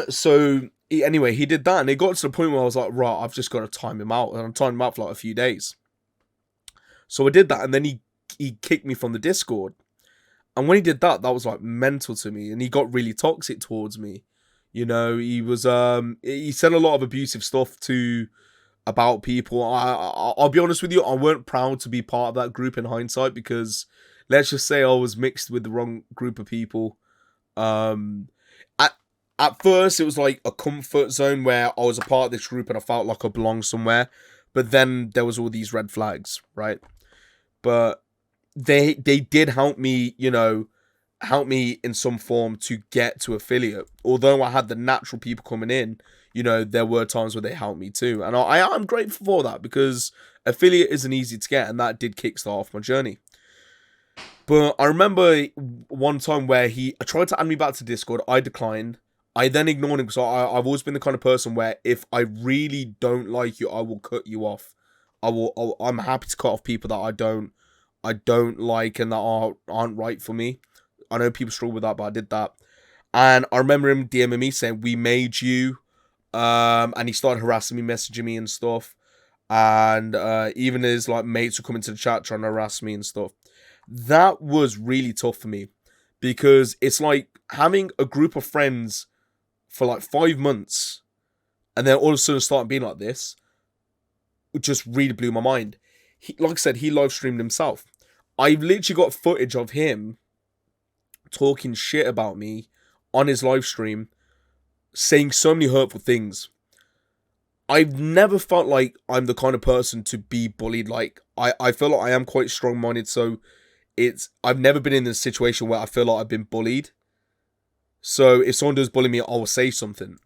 So anyway, he did that, and it got to the point where I was like, right, I've just got to time him out, and I'm timing him out for like a few days. So I did that, and then he kicked me from the Discord. And when he did that, that was like mental to me, and he got really toxic towards me. You know, he was he said a lot of abusive stuff about people. I'll be honest with you, I weren't proud to be part of that group in hindsight, because let's just say I was mixed with the wrong group of people. At first, it was like a comfort zone where I was a part of this group and I felt like I belonged somewhere. But then there was all these red flags, right? But they did help me, you know, help me in some form to get to affiliate. Although I had the natural people coming in, you know, there were times where they helped me too. And I'm grateful for that, because affiliate isn't easy to get, and that did kickstart off my journey. But I remember one time where I tried to add me back to Discord. I declined. I then ignored him, because I've always been the kind of person where if I really don't like you, I will cut you off. I'm happy to cut off people that I don't like and that aren't right for me. I know people struggle with that, but I did that. And I remember him DMing me saying, "We made you," and he started harassing me, messaging me and stuff. And even his like mates would come into the chat trying to harass me and stuff. That was really tough for me, because it's like having a group of friends for like 5 months, and then all of a sudden starting being like this, it just really blew my mind. Like I said, he live streamed himself. I've literally got footage of him talking shit about me on his live stream, saying so many hurtful things. I've never felt like I'm the kind of person to be bullied. Like, I feel like I am quite strong-minded, so I've never been in a situation where I feel like I've been bullied. So if someone does bully me, I will say something.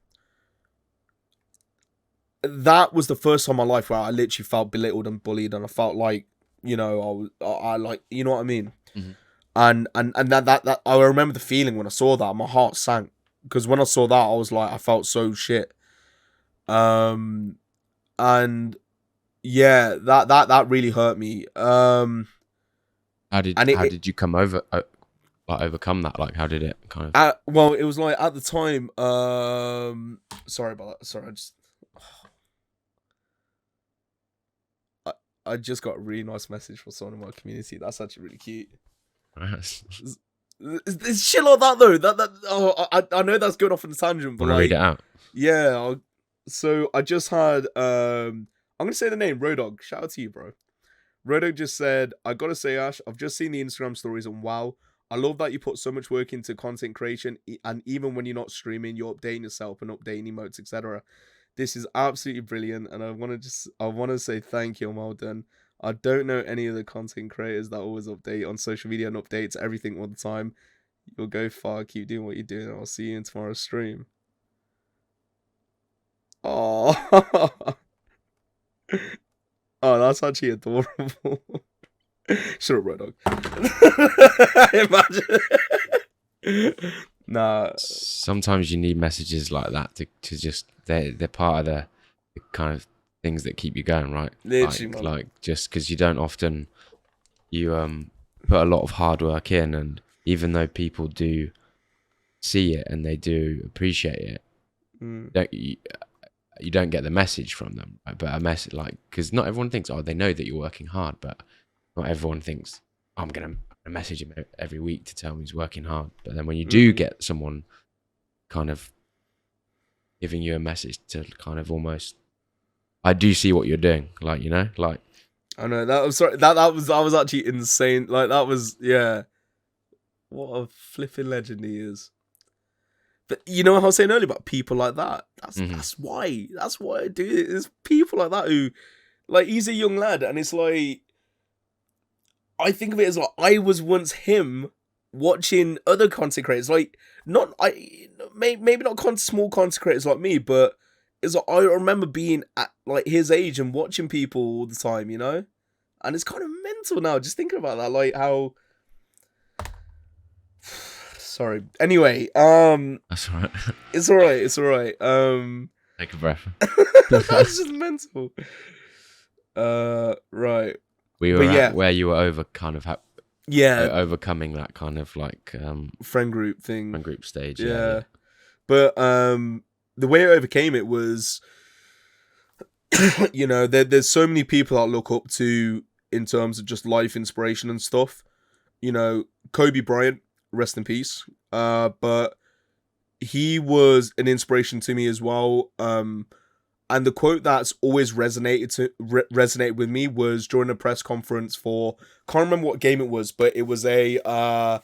That was the first time in my life where I literally felt belittled and bullied, and I felt like, you know, I like, you know what I mean? Mm-hmm. And that I remember the feeling when I saw that. My heart sank, because when I saw that, I was like, I felt so shit. And yeah, that really hurt me. How did you come over, like overcome that? Like, how did it kind of? Well, it was like at the time. Sorry about that. Sorry, I just got a really nice message from someone in my community. That's actually really cute. It's shit like that though. I know that's going off on a tangent, but Want to read it out? Yeah. So I just had I'm gonna say the name, Rodog. Shout out to you, bro. Rodog just said, "I gotta say, Ash, I've just seen the Instagram stories, and wow, I love that you put so much work into content creation, and even when you're not streaming, you're updating yourself and updating emotes, etc. This is absolutely brilliant, and I want to say thank you and well done. I don't know any of the content creators that always update on social media and updates everything all the time. You'll go far. Keep doing what you're doing. I'll see you in tomorrow's stream." Oh, oh, that's actually adorable. Shut up, Rodog. Imagine. Nah. Sometimes you need messages like that to just they're part of the kind of things that keep you going, right? Literally, like just because you don't often put a lot of hard work in, and even though people do see it and they do appreciate it, you don't get the message from them, right? But a message, like, because not everyone thinks, oh, they know that you're working hard, but not everyone thinks, oh, I'm gonna message him every week to tell me he's working hard. But then when you do get someone kind of giving you a message to kind of almost, I do see what you're doing, like, you know, like, I know that was sorry that was actually insane. Like, that was, yeah, what a flipping legend he is. But you know how I was saying earlier about people like that? That's why I do it. There's people like that who, like, he's a young lad, and it's like, I think of it as like, I was once him watching other content creators, like, maybe not small content creators like me, but it's like, I remember being at like his age and watching people all the time, you know? And it's kind of mental now, just thinking about that, like how Sorry. Anyway, That's all right. it's alright. It's alright. Take a breath. That's just mental. Right. We were But at yeah. where you were over kind of Yeah, overcoming that kind of like friend group thing. friend group stage. Yeah. But the way I overcame it was, you know, there's so many people I look up to in terms of just life inspiration and stuff. You know, Kobe Bryant, rest in peace. But he was an inspiration to me as well. And the quote that's always resonated with me was during a press conference for, can't remember what game it was, but it was the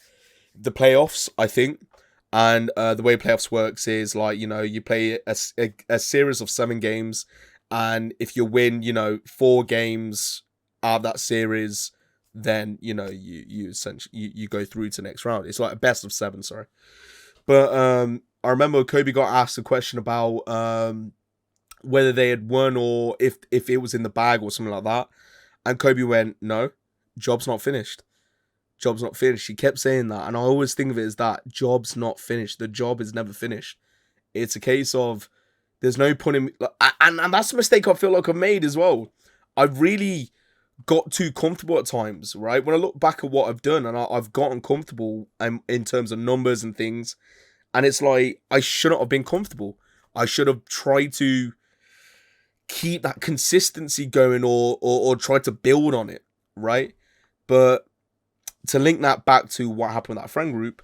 playoffs, I think. And the way playoffs works is like, you know, you play a series of 7 games, and if you win, you know, 4 games out of that series, then, you know, you essentially you go through to the next round. It's like a best of 7, sorry. But I remember Kobe got asked a question about whether they had won or if it was in the bag or something like that. And Kobe went, no, job's not finished. Job's not finished. He kept saying that. And I always think of it as that. Job's not finished. The job is never finished. It's a case of there's no point in... And that's a mistake I feel like I've made as well. I've really got too comfortable at times, right? When I look back at what I've done, and I've gotten comfortable in terms of numbers and things, and it's like, I shouldn't have been comfortable. I should have tried to keep that consistency going or try to build on it, right? But to link that back to what happened with that friend group,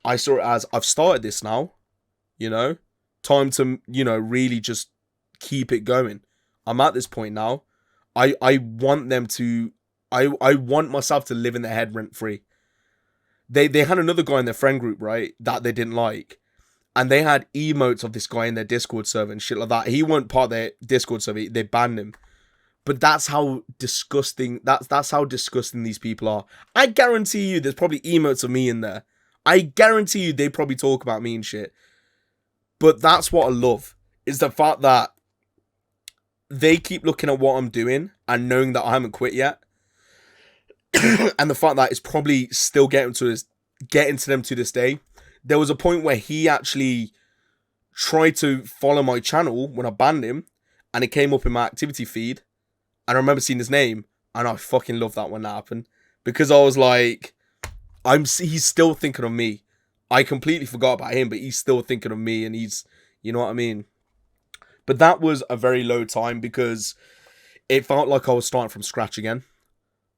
I saw it as, I've started this now, you know, time to, you know, really just keep it going. I'm at this point now. I want them to, I want myself to live in their head rent free. They had another guy in their friend group, right, that they didn't like. And they had emotes of this guy in their Discord server and shit like that. He wasn't part of their Discord server. They banned him. But that's how disgusting, that's how disgusting these people are. I guarantee you there's probably emotes of me in there. I guarantee you they probably talk about me and shit. But that's what I love, is the fact that they keep looking at what I'm doing and knowing that I haven't quit yet. And the fact that it's probably still getting to them to this day. There was a point where he actually tried to follow my channel when I banned him, and it came up in my activity feed. And I remember seeing his name, and I fucking loved that when that happened, because I was like, he's still thinking of me. I completely forgot about him, but he's still thinking of me, and he's, you know what I mean? But that was a very low time because it felt like I was starting from scratch again.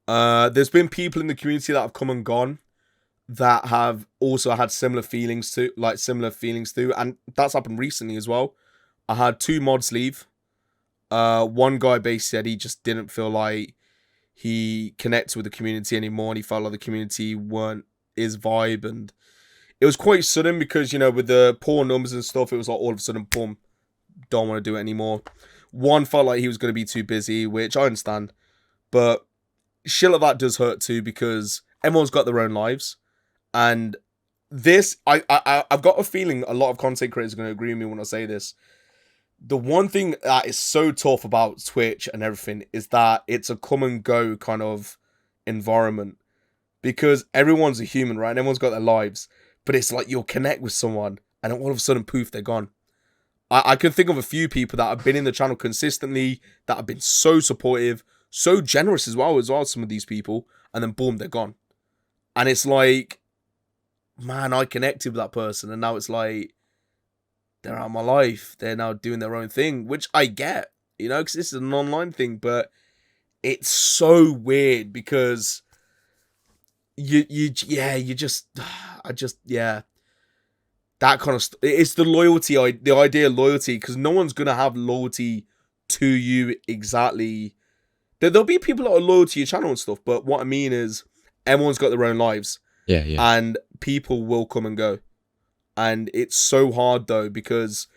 There's been people in the community that have come and gone that have also had similar feelings to, and that's happened recently as well. I had 2 mods leave. One guy basically said he just didn't feel like he connected with the community anymore, and he felt like the community weren't his vibe, and it was quite sudden because, you know, with the poor numbers and stuff, it was like all of a sudden, boom, don't want to do it anymore. One felt like he was going to be too busy, which I understand, but shit like that does hurt too, because everyone's got their own lives. And this, I've got a feeling a lot of content creators are going to agree with me when I say this. The one thing that is so tough about Twitch and everything is that it's a come and go kind of environment, because everyone's a human, right? And everyone's got their lives, but it's like you'll connect with someone and then all of a sudden, poof, they're gone. I can think of a few people that have been in the channel consistently, that have been so supportive, so generous as well, some of these people, and then boom, they're gone. And it's like, man, I connected with that person, and now it's like, they're out of my life. They're now doing their own thing, which I get, you know, because this is an online thing, but it's so weird because that kind of it's the loyalty, the idea of loyalty, because no one's gonna have loyalty to you exactly. There'll be people that are loyal to your channel and stuff, but what I mean is everyone's got their own lives. Yeah. And people will come and go. And it's so hard though, because,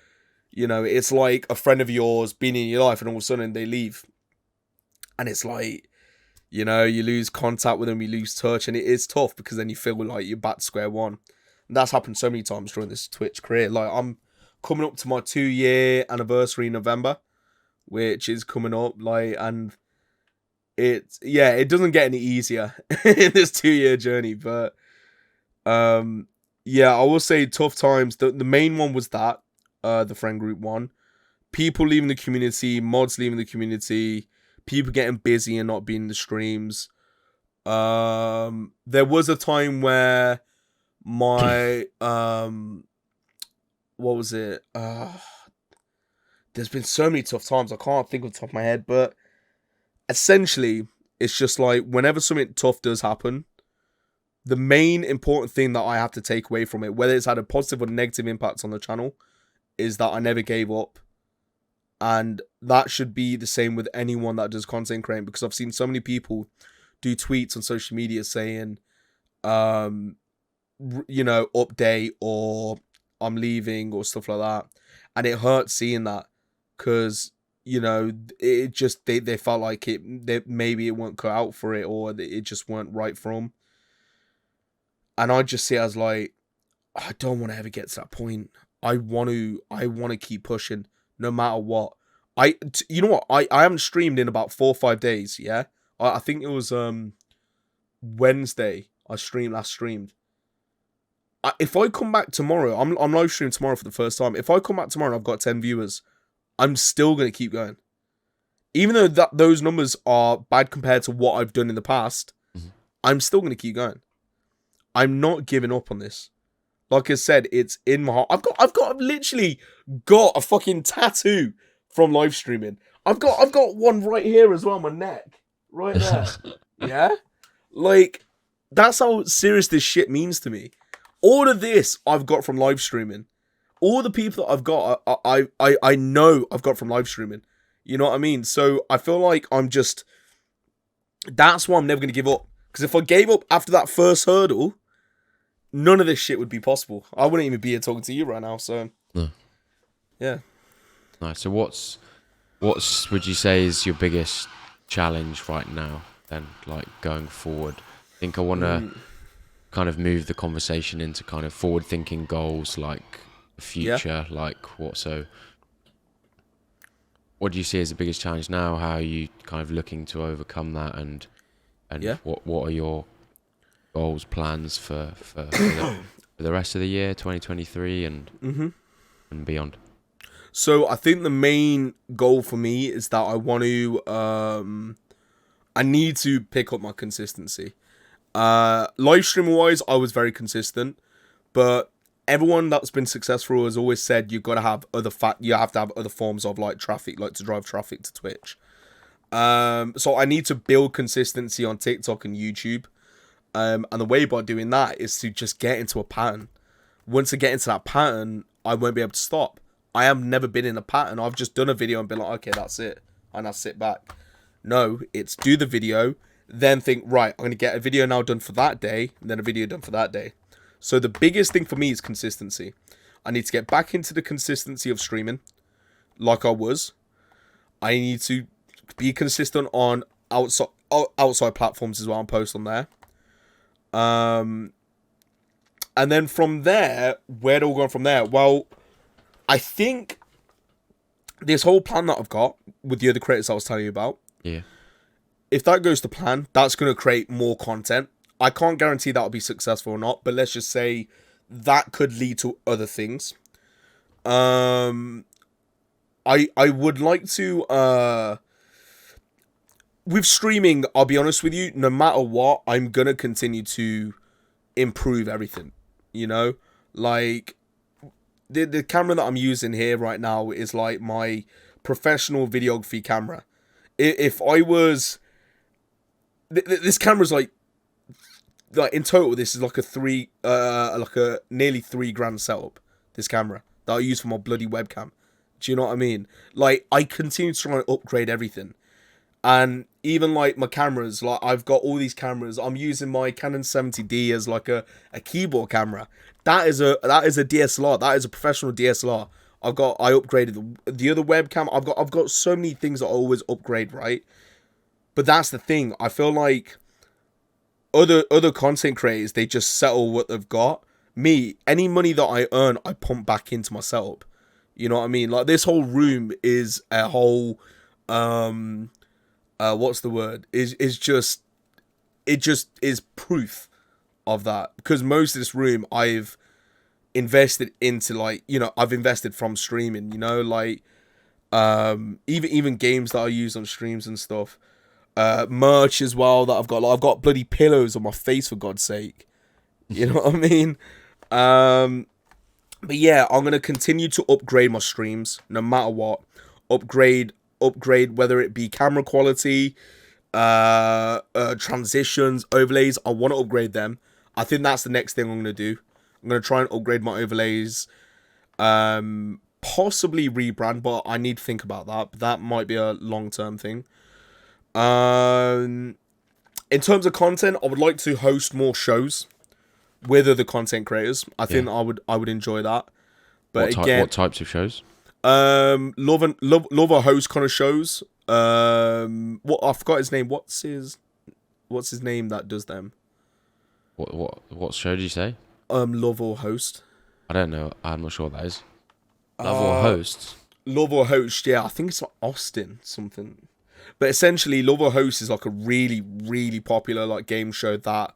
you know, it's like a friend of yours being in your life and all of a sudden they leave. And it's like, you know, you lose contact with them, you lose touch, and it is tough because then you feel like you're back to square one. And that's happened so many times during this Twitch career. Like, I'm coming up to my 2-year anniversary in November, which is coming up, like, and it doesn't get any easier in this 2-year journey, but Yeah, I will say tough times. The main one was that, the friend group one. People leaving the community, mods leaving the community, people getting busy and not being in the streams. There was a time where my what was it? There's been so many tough times. I can't think off the top of my head, but essentially, it's just like whenever something tough does happen, the main important thing that I have to take away from it, whether it's had a positive or negative impact on the channel, is that I never gave up. And that should be the same with anyone that does content creating, because I've seen so many people do tweets on social media saying, update or I'm leaving or stuff like that. And it hurts seeing that because, it just, they felt like maybe it weren't cut out for it or it just weren't right for them. And I just see it as like, I don't want to ever get to that point. I want to keep pushing no matter what. You know what? I haven't streamed in about 4 or 5 days. Yeah. I think it was, Wednesday. I streamed. If I come back tomorrow, I'm live streaming tomorrow for the first time. If I come back tomorrow and I've got 10 viewers, I'm still going to keep going. Even though those numbers are bad compared to what I've done in the past, I'm still going to keep going. I'm not giving up on this. Like I said, it's in my heart. I've literally got a fucking tattoo from live streaming. I've got one right here as well on my neck. Right there. Yeah? Like, that's how serious this shit means to me. All of this I've got from live streaming. All the people that I've got, I know I've got from live streaming. You know what I mean? So I feel like that's why I'm never going to give up. Because if I gave up after that first hurdle, none of this shit would be possible. I wouldn't even be here talking to you right now. So, no. Yeah. Nice. So what's would you say is your biggest challenge right now then, like going forward? I think I want to kind of move the conversation into kind of forward thinking goals, like future, like what do you see as the biggest challenge now? How are you kind of looking to overcome that, and what are your goals, plans for the rest of the year, 2023 and beyond? So I think the main goal for me is that I want to I need to pick up my consistency. Live stream wise, I was very consistent, but everyone that's been successful has always said you have to have other forms of like traffic, like to drive traffic to Twitch. So I need to build consistency on TikTok and YouTube. And the way by doing that is to just get into a pattern. Once I get into that pattern, I won't be able to stop. I have never been in a pattern. I've just done a video and been like, okay, that's it. And I sit back. No, it's do the video, then think, right, I'm going to get a video now done for that day, and then a video done for that day. So the biggest thing for me is consistency. I need to get back into the consistency of streaming like I was. I need to be consistent on outside platforms as well and post on there. And then from there, where do we go from there? Well, I think this whole plan that I've got with the other creators I was telling you about, if that goes to plan, that's going to create more content. I can't guarantee that'll be successful or not, but let's just say that could lead to other things. I would like to with streaming, I'll be honest with you, no matter what, I'm going to continue to improve everything, like the camera that I'm using here right now is like my professional videography camera. If I was this camera's like in total, this is like a nearly $3,000 setup, this camera that I use for my bloody webcam. Do you know what I mean? Like, I continue to try and upgrade everything. And even like my cameras, like I've got all these cameras. I'm using my Canon 70D as like a keyboard camera. That is a DSLR. That is a professional DSLR. I upgraded the other webcam. I've got so many things that I always upgrade, right? But that's the thing. I feel like other content creators, they just settle what they've got. Me, any money that I earn, I pump back into my setup. You know what I mean? Like, this whole room is a whole what's the word? It just is proof of that, because most of this room I've invested into, like, you know, I've invested from streaming, you know, like even games that I use on streams and stuff. Merch as well that I've got. Like, I've got bloody pillows on my face, for God's sake. You know what I mean? But yeah, I'm gonna continue to upgrade my streams no matter what. Upgrade, whether it be camera quality, transitions, overlays. I want to upgrade them. I think that's the next thing I'm gonna do. I'm gonna try and upgrade my overlays. Possibly rebrand, but I need to think about that. But that might be a long-term thing. In terms of content, I would like to host more shows with other content creators. I think I would enjoy that. But what types of shows? Love a host kind of shows. What, I forgot his name. What's his name that does them? What show did you say? Love or host. I don't know. I'm not sure what that is. Love or host. Love or host. Yeah, I think it's like Austin something. But essentially, Love or Host is like a really, really popular like game show that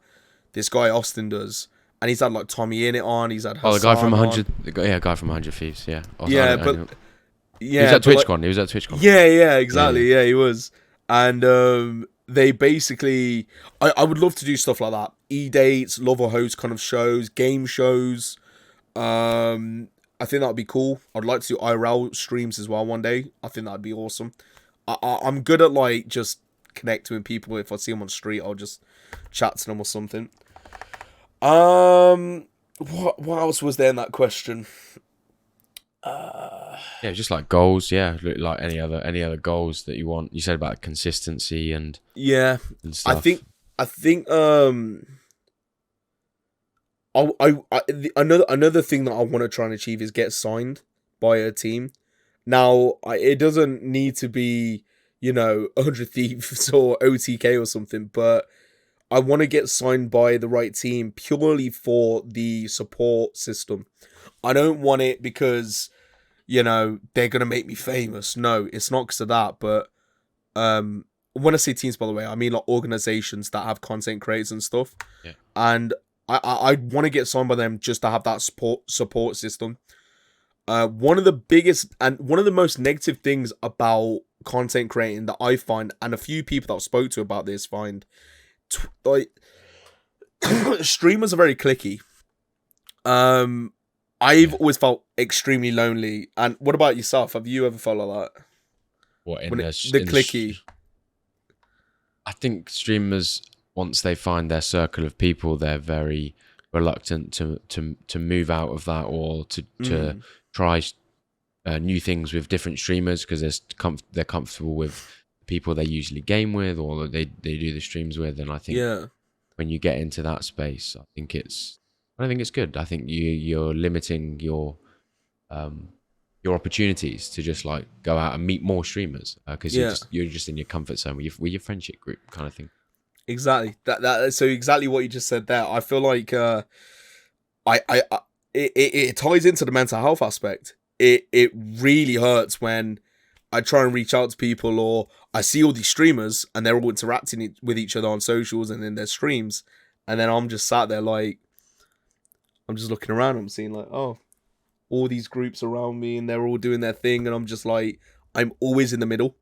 this guy Austin does, and he's had like Tommy in it on. He's had Hassan the guy from on. 100. Guy from 100 Thieves. Yeah. He was at TwitchCon. Yeah, exactly. Yeah, he was. And they basically, I would love to do stuff like that. E-dates, Love or Host kind of shows, game shows. I think that'd be cool. I'd like to do IRL streams as well one day. I think that'd be awesome. I'm good at like just connecting with people. If I see them on the street, I'll just chat to them or something. What else was there in that question? Yeah, just like goals. Yeah, like any other goals that you want. You said about consistency and I stuff. think another thing that I want to try and achieve is get signed by a team. Now, it doesn't need to be, 100 Thieves or OTK or something, but I want to get signed by the right team purely for the support system. I don't want it because, they're going to make me famous. No, it's not because of that, but when I say teams, by the way, I mean like organizations that have content creators and stuff. Yeah. And I want to get signed by them just to have that support system. One of the biggest and one of the most negative things about content creating that I find, and a few people that I've spoke to about this find, like streamers are very cliquey. I've always felt extremely lonely. And what about yourself? Have you ever felt like that? What the cliquey? I think streamers, once they find their circle of people, they're very reluctant to move out of that or to try new things with different streamers because they're comfortable with people they usually game with or they do the streams with. And I think when you get into that space, I think it's good. I think you're limiting your opportunities to just like go out and meet more streamers because you're just in your comfort zone with your friendship group kind of thing. Exactly. So exactly what you just said there. I feel like it ties into the mental health aspect. It really hurts when I try and reach out to people or I see all these streamers and they're all interacting with each other on socials and in their streams, and then I'm just sat there like I'm just looking around. I'm seeing like, oh, all these groups around me and they're all doing their thing, and I'm just like, I'm always in the middle.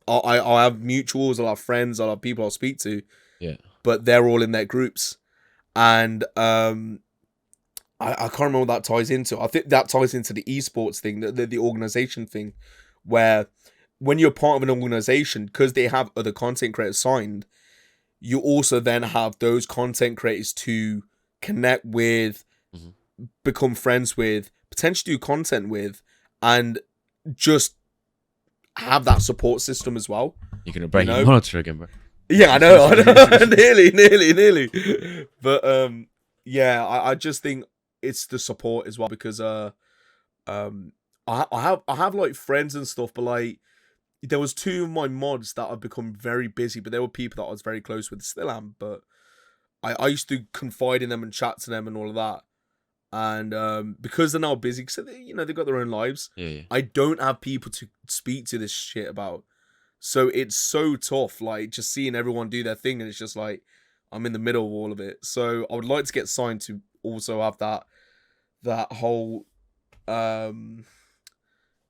I have mutuals, I'll have friends, I'll have people I'll speak to. Yeah. But they're all in their groups. And I can't remember what that ties into. I think that ties into the esports thing, the organization thing, where when you're part of an organization, because they have other content creators signed, you also then have those content creators to connect with, become friends with, potentially do content with, and just have that support system as well. You're going to break your monitor again, bro. Yeah, I know. nearly. But I just think it's the support as well because I have like friends and stuff, but like there was two of my mods that have become very busy, but there were people that I was very close with, still am, but I used to confide in them and chat to them and all of that. And because they're now busy, because they've got their own lives. Yeah. I don't have people to speak to this shit about. So it's so tough, like, just seeing everyone do their thing, and it's just like, I'm in the middle of all of it. So I would like to get signed to also have that that whole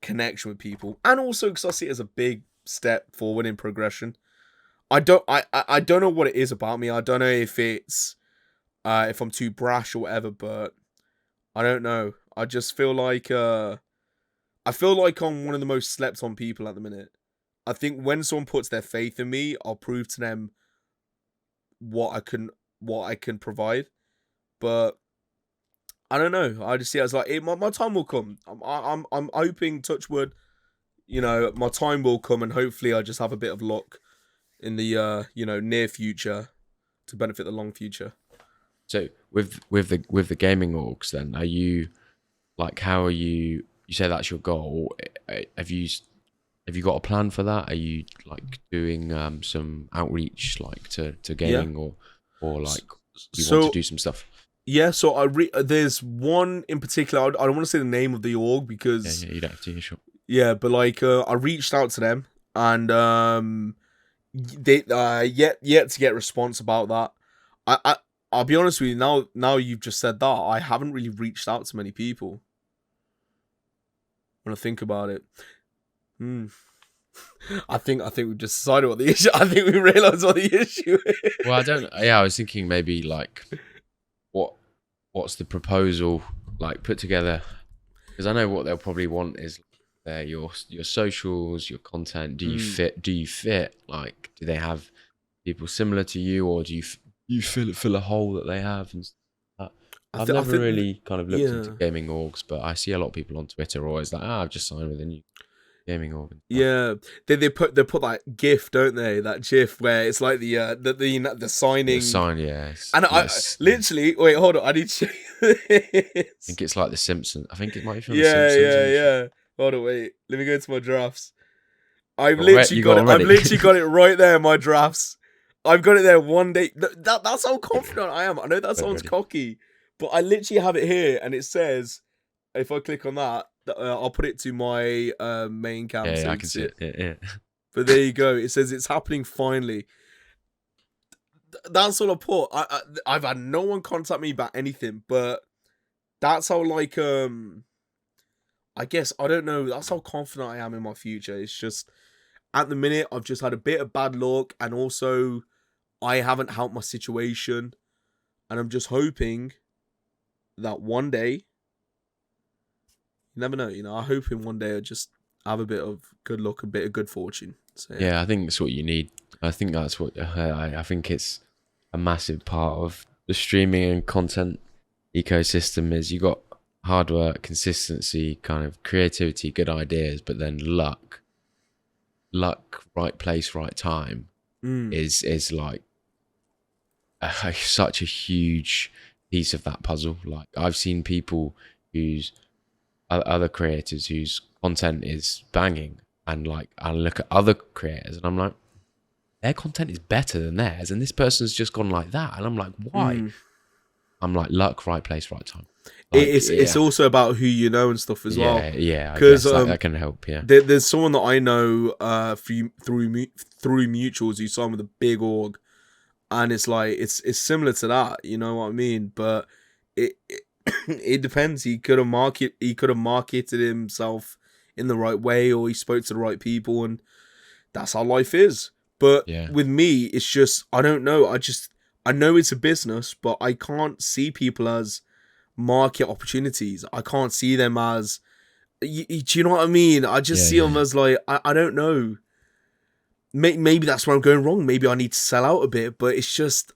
connection with people, and also because I see it as a big step forward in progression. I don't know what it is about me. I don't know if it's if I'm too brash or whatever, but I don't know. I just feel like I'm one of the most slept on people at the minute. I think when someone puts their faith in me, I'll prove to them what I can provide. But I don't know. I just see it as like my time will come. I'm hoping, touch wood, my time will come, and hopefully I just have a bit of luck in the near future to benefit the long future. So with the gaming orgs, then are you like, how are you? You say that's your goal. Have you got a plan for that? Are you like doing some outreach like to gaming, or like you want to do some stuff? Yeah, so there's one in particular. I don't want to say the name of the org because you don't have to. Sure. Yeah, but like I reached out to them, and they yet to get a response about that. I'll be honest with you. Now you've just said that, I haven't really reached out to many people. When I think about it, I think we've just decided what the issue. I think we realised what the issue is. Well, I don't. Yeah, I was thinking maybe like, what's the proposal like put together? Because I know what they'll probably want is your socials, your content. Do you fit? Do you fit? Like, do they have people similar to you, or do you fill a hole that they have? And I've never really kind of looked into gaming orgs, but I see a lot of people on Twitter always like, I've just signed with a new gaming org. Yeah, they put that GIF, don't they? That GIF where it's like the signing. The sign, yes. And yes. I literally wait, hold on, I need to show you this. I think it's like the Simpsons. I think it might be from the Simpsons. Yeah. Hold on, wait. Let me go to my drafts. I've literally got it right there in my drafts. I've got it there one day. That's how confident I am. I know that sounds cocky, but I literally have it here, and it says, if I click on that, I'll put it to my main cam. Yeah, I can see it. Yeah. But there you go. It says it's happening finally. That's all I put. I've had no one contact me about anything, but that's how like I guess, I don't know, that's how confident I am in my future. It's just at the minute I've just had a bit of bad luck, and also I haven't helped my situation, and I'm just hoping that one day, you never know, I hope in one day I just have a bit of good luck, a bit of good fortune. So, yeah, I think that's what you need. I think that's what I think it's a massive part of the streaming and content ecosystem is you got hard work, consistency, kind of creativity, good ideas, but then luck, right place, right time is like such a huge piece of that puzzle. Like, I've seen people whose other creators whose content is banging, and like I look at other creators and I'm like, their content is better than theirs, and this person's just gone like that, and I'm like, why? I'm like, luck, right place, right time. Like, it's also about who you know and stuff as well. Yeah, because that can help. Yeah, there's someone that I know through mutuals who signed with a big org, and it's like it's similar to that. You know what I mean? But it depends. He could have marketed himself in the right way, or he spoke to the right people, and that's how life is. But with me, it's just, I don't know. I know it's a business, but I can't see people as market opportunities. I can't see them as, do you know what I mean? I just see them as like, I don't know. Maybe that's where I'm going wrong. Maybe I need to sell out a bit, but it's just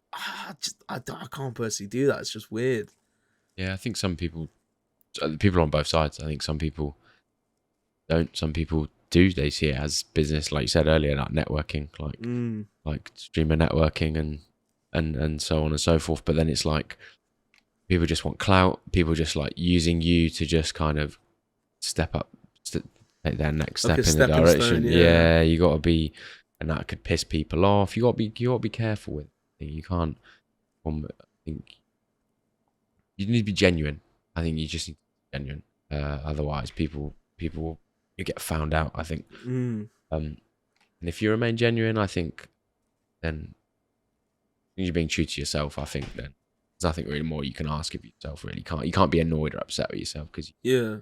I can't personally do that. It's just weird. Yeah, I think some people on both sides. I think some people don't. Some people do. They see it as business, like you said earlier, like networking, like streamer networking and so on and so forth. But then it's like people just want clout. People just like using you to just kind of step up, take their next step in the direction. Stone, yeah, you got to be, and that could piss people off. You got to be careful with it. You can't. I think you need to be genuine. I think you just need to be genuine. Otherwise, people will, you get found out. I think. And if you remain genuine, I think then you're being true to yourself. I think then nothing really more you can ask of yourself. Really, you can't be annoyed or upset with yourself because Yeah,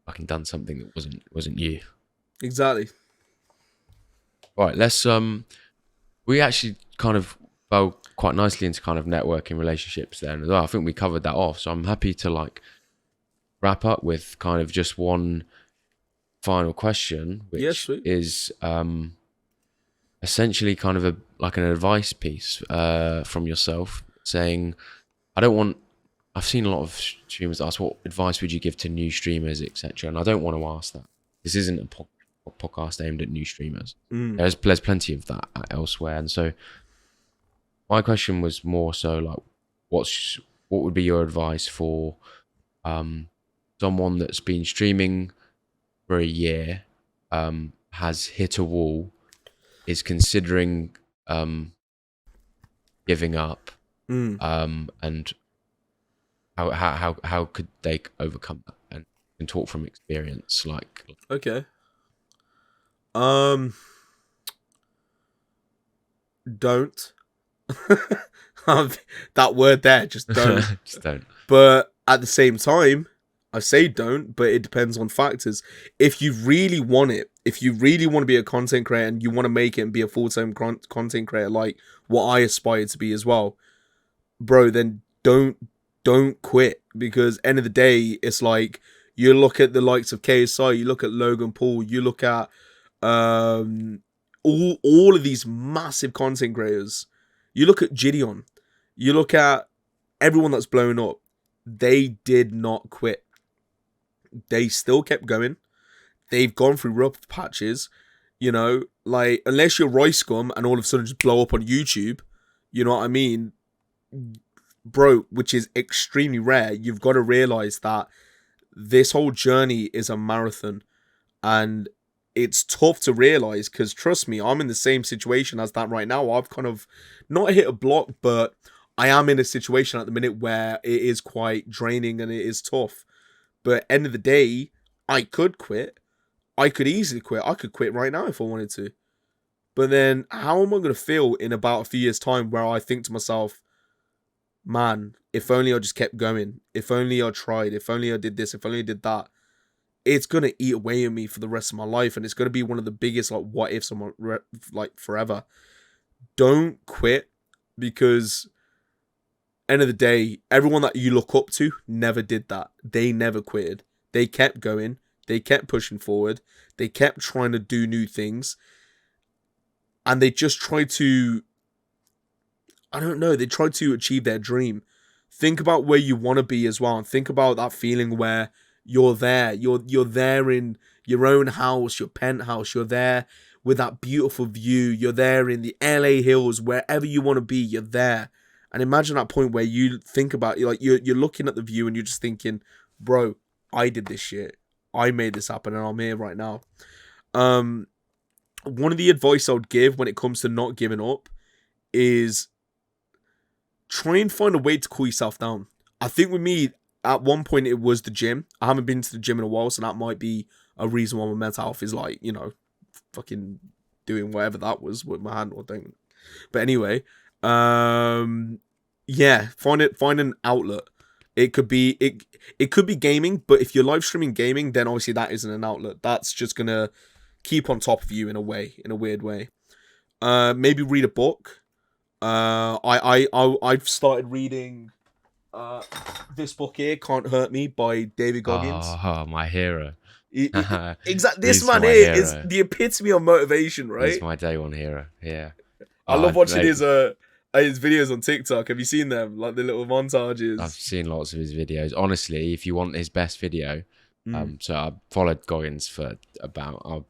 fucking done something that wasn't you. exactly. Right, let's we actually kind of fell quite nicely into kind of networking relationships then as well. I think we covered that off. So I'm happy to like wrap up with kind of just one final question, Yeah, which sweet. is essentially kind of an advice piece from yourself saying, I've seen a lot of streamers ask, what advice would you give to new streamers, etc. And I don't want to ask that. This isn't a podcast aimed at new streamers. There's plenty of that elsewhere. And so my question was more so like, what would be your advice for someone that's been streaming for a year, has hit a wall, is considering giving up, and how could they overcome that, and talk from experience, like Okay. Don't. That word there, just don't. just don't. But at the same time, I say don't, but it depends on factors. If you really want it, if you really want to be a content creator and you want to make it and be a full-time content creator like what I aspire to be as well, bro, then don't quit, because end of the day, it's like you look at the likes of KSI, you look at Logan Paul, you look at all of these massive content creators, you look at Gideon, you look at everyone that's blown up, they did not quit. They still kept going. They've gone through rough patches, you know, like unless you're Roy Scum and all of a sudden just blow up on YouTube, you know what I mean? Bro, which is extremely rare. You've got to realize that this whole journey is a marathon, and it's tough to realize because trust me, I'm in the same situation as that right now. I've kind of not hit a block, but I am in a situation at the minute where it is quite draining and it is tough. But end of the day, I could quit. I could easily quit. I could quit right now if I wanted to. But then how am I going to feel in about a few years' time where I think to myself, man, if only I just kept going. If only I tried. If only I did this. If only I did that. It's going to eat away at me for the rest of my life. And it's going to be one of the biggest like what ifs of my, like forever. Don't quit, because end of the day, everyone that you look up to never did that. They never quitted. They kept going. They kept pushing forward. They kept trying to do new things. And they just tried to, I don't know, they tried to achieve their dream. Think about where you want to be as well. And think about that feeling where you're there. You're there in your own house, your penthouse. You're there with that beautiful view. You're there in the LA hills, wherever you want to be, you're there. And imagine that point where you think about, you're looking at the view and you're just thinking, bro, I did this shit. I made this happen and I'm here right now. One of the advice I would give when it comes to not giving up is try and find a way to cool yourself down. I think with me, at one point it was the gym. I haven't been to the gym in a while, so that might be a reason why my mental health is like, fucking doing whatever that was with my hand or thing. But anyway, yeah, find an outlet. It could be gaming, but if you're live streaming gaming, then obviously that isn't an outlet. That's just gonna keep on top of you in a weird way. Maybe read a book. I've started reading this book here, Can't Hurt Me by David Goggins. Oh, my hero. Exactly. This man here is the epitome of motivation, right? He's my day one hero. Yeah. I love watching his videos on TikTok. Have you seen them? Like the little montages. I've seen lots of his videos. Honestly, if you want his best video, so I followed Goggins for about.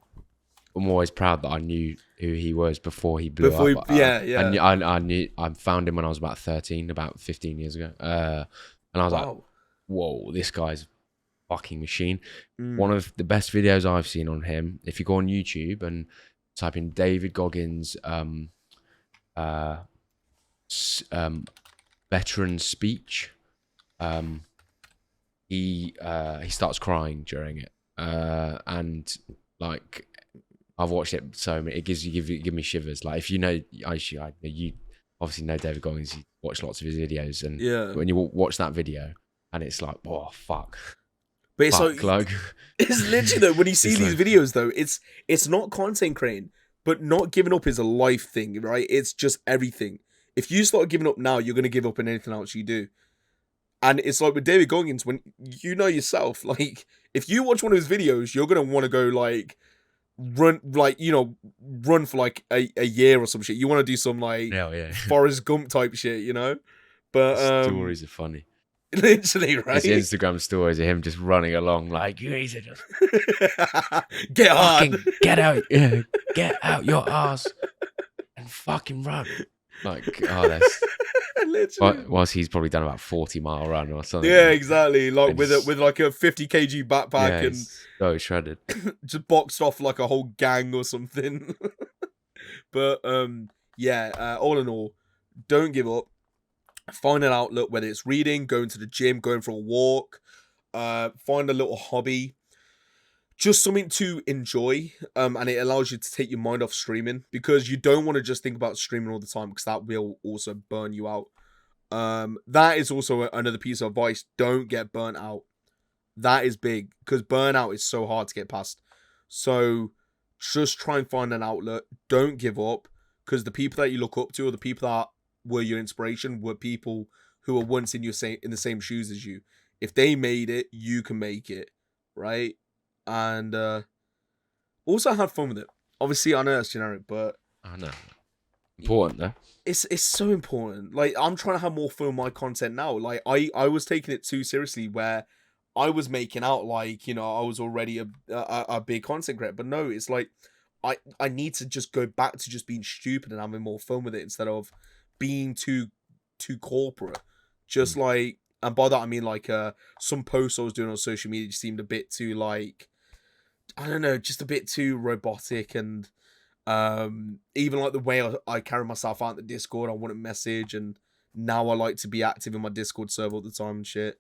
I'm always proud that I knew who he was before he blew up. I found him when I was about 13, about 15 years ago. And I was like, whoa, this guy's fucking machine. One of the best videos I've seen on him. If you go on YouTube and type in David Goggins, veteran speech, he starts crying during it, and like I've watched it so many, it give me shivers. Like if you know, actually, you obviously know David Goggins. You watch lots of his videos, and Yeah. when you watch that video, and it's like, oh fuck. But it's Fuck, like, it's literally though, when you see it's these like- videos though, it's not content creating, but not giving up is a life thing, right? It's just everything. If you start giving up now, you're gonna give up in anything else you do. And it's like with David Goggins, when you know yourself, like if you watch one of his videos, you're gonna want to go like run for like a year or some shit. You want to do some like yeah. Forrest Gump type shit, you know? But Stories are funny. literally, right? His Instagram stories of him just running along like, you need to just Get hard. fucking get out your ass and fucking run. Like, oh, that's Literally. whilst he's probably done about 40-mile run or something. Yeah, exactly. Like And with like a 50 kg backpack yeah, and he's so shredded. just boxed off like a whole gang or something. But all in all, don't give up. Find an outlet, whether it's reading, going to the gym, going for a walk, find a little hobby, just something to enjoy, and it allows you to take your mind off streaming, because you don't want to just think about streaming all the time, because that will also burn you out. That is also another piece of advice. Don't get burnt out. That is big, because burnout is so hard to get past. So just try and find an outlet. Don't give up, because the people that you look up to, or the people that were your inspiration, were people who were once in the same shoes as you. If they made it, you can make it, right? And also have fun with it. Obviously, I know that's generic, but I know. Important though. it's so important. Like, I'm trying to have more fun with my content now. Like, I was taking it too seriously, where I was making out like, I was already a big content creator. But no, it's like I need to just go back to just being stupid and having more fun with it, instead of being too corporate. Just like, and by that I mean like some posts I was doing on social media just seemed a bit too like, I don't know, just a bit too robotic, and even like the way I carry myself out in the Discord, I wouldn't message, and now I like to be active in my Discord server all the time and shit.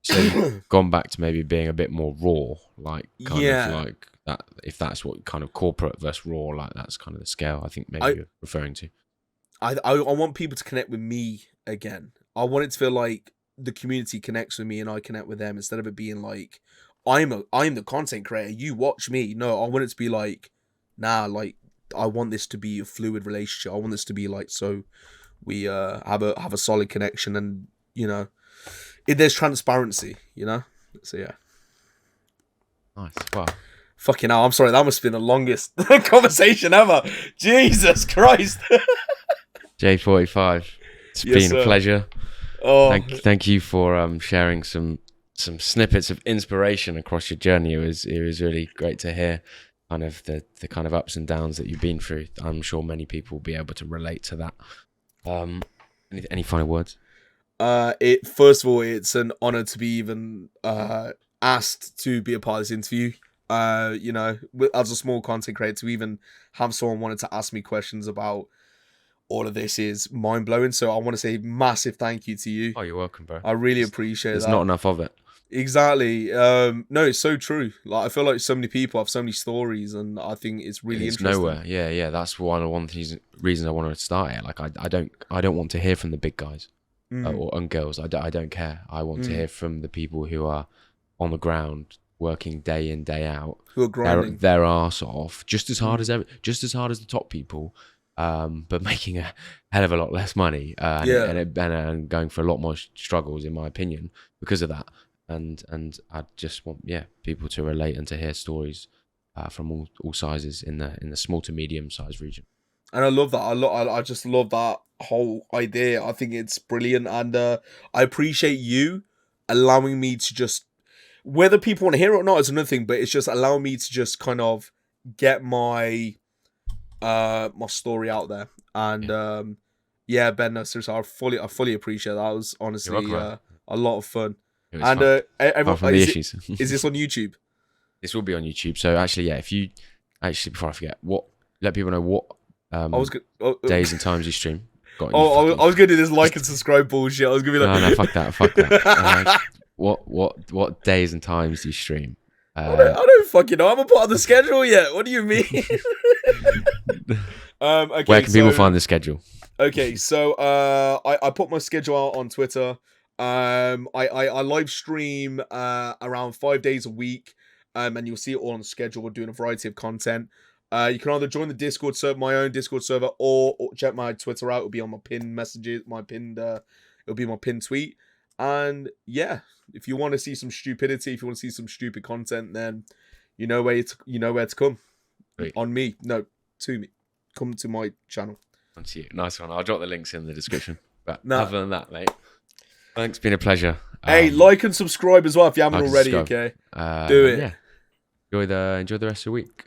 So you've gone back to maybe being a bit more raw, like kind of like that. If that's what kind of corporate versus raw, like that's kind of the scale I think maybe you're referring to. I want people to connect with me again. I want it to feel like the community connects with me and I connect with them, instead of it being like I'm the content creator, you watch me. No, I want it to be like, nah, like I want this to be a fluid relationship. I want this to be like, so we have a solid connection, and there's transparency, So yeah. Nice. Wow. Fucking hell, I'm sorry, that must have been the longest conversation ever. Jesus Christ. J45. It's Yes, been a sir. pleasure. Oh, Thank you for sharing some snippets of inspiration across your journey. It was really great to hear kind of the kind of ups and downs that you've been through. I'm sure many people will be able to relate to that. Any final words? First of all, it's an honor to be even asked to be a part of this interview. As a small content creator, to even have someone wanted to ask me questions about all of this is mind blowing. So I want to say massive thank you to you. Oh, you're welcome, bro. I really appreciate There's that. not enough of it. Exactly. No, it's so true. Like, I feel like so many people have so many stories, and I think it's really It's interesting. nowhere. Yeah. That's one reason I wanted to start it. Like I don't want to hear from the big guys or girls. I don't care. I want to hear from the people who are on the ground, working day in, day out, Who are grinding their arse off, just as hard as the top people, but making a hell of a lot less money, and going for a lot more struggles, in my opinion, because of that. And I just want people to relate and to hear stories from all sizes in the small to medium sized region. And I love that. I just love that whole idea. I think it's brilliant, and I appreciate you allowing me to just, whether people want to hear it or not is another thing, but it's just allowing me to just kind of get my my story out there. And Ben, no, seriously, I fully appreciate that. It was honestly a lot of fun. And fun. everyone, From the issues. is this on YouTube? This will be on YouTube. So actually, if you before I forget, let people know what I was days and times you stream. I was gonna do this like and subscribe bullshit. I was gonna be like, no, fuck that. What days and times do you stream? I don't fucking know. I'm a part of the schedule yet. What do you mean? Okay, where can people find the schedule? Okay, so I put my schedule out on Twitter. I live stream around 5 days a week. And you'll see it all on the schedule. We're doing a variety of content. You can either join the Discord server, my own Discord server, or check my Twitter out. It'll be on my pinned messages, it'll be my pinned tweet. And yeah, if you want to see some stupidity, if you want to see some stupid content, then you know where to come. Sweet. On me, no, to me. Come to my channel. Onto you. Nice one. I'll drop the links in the description. But Nah. other than that, mate, thanks. Been a pleasure. Hey, like and subscribe as well if you haven't already. subscribe. Okay, do it. Yeah. Enjoy the rest of the week.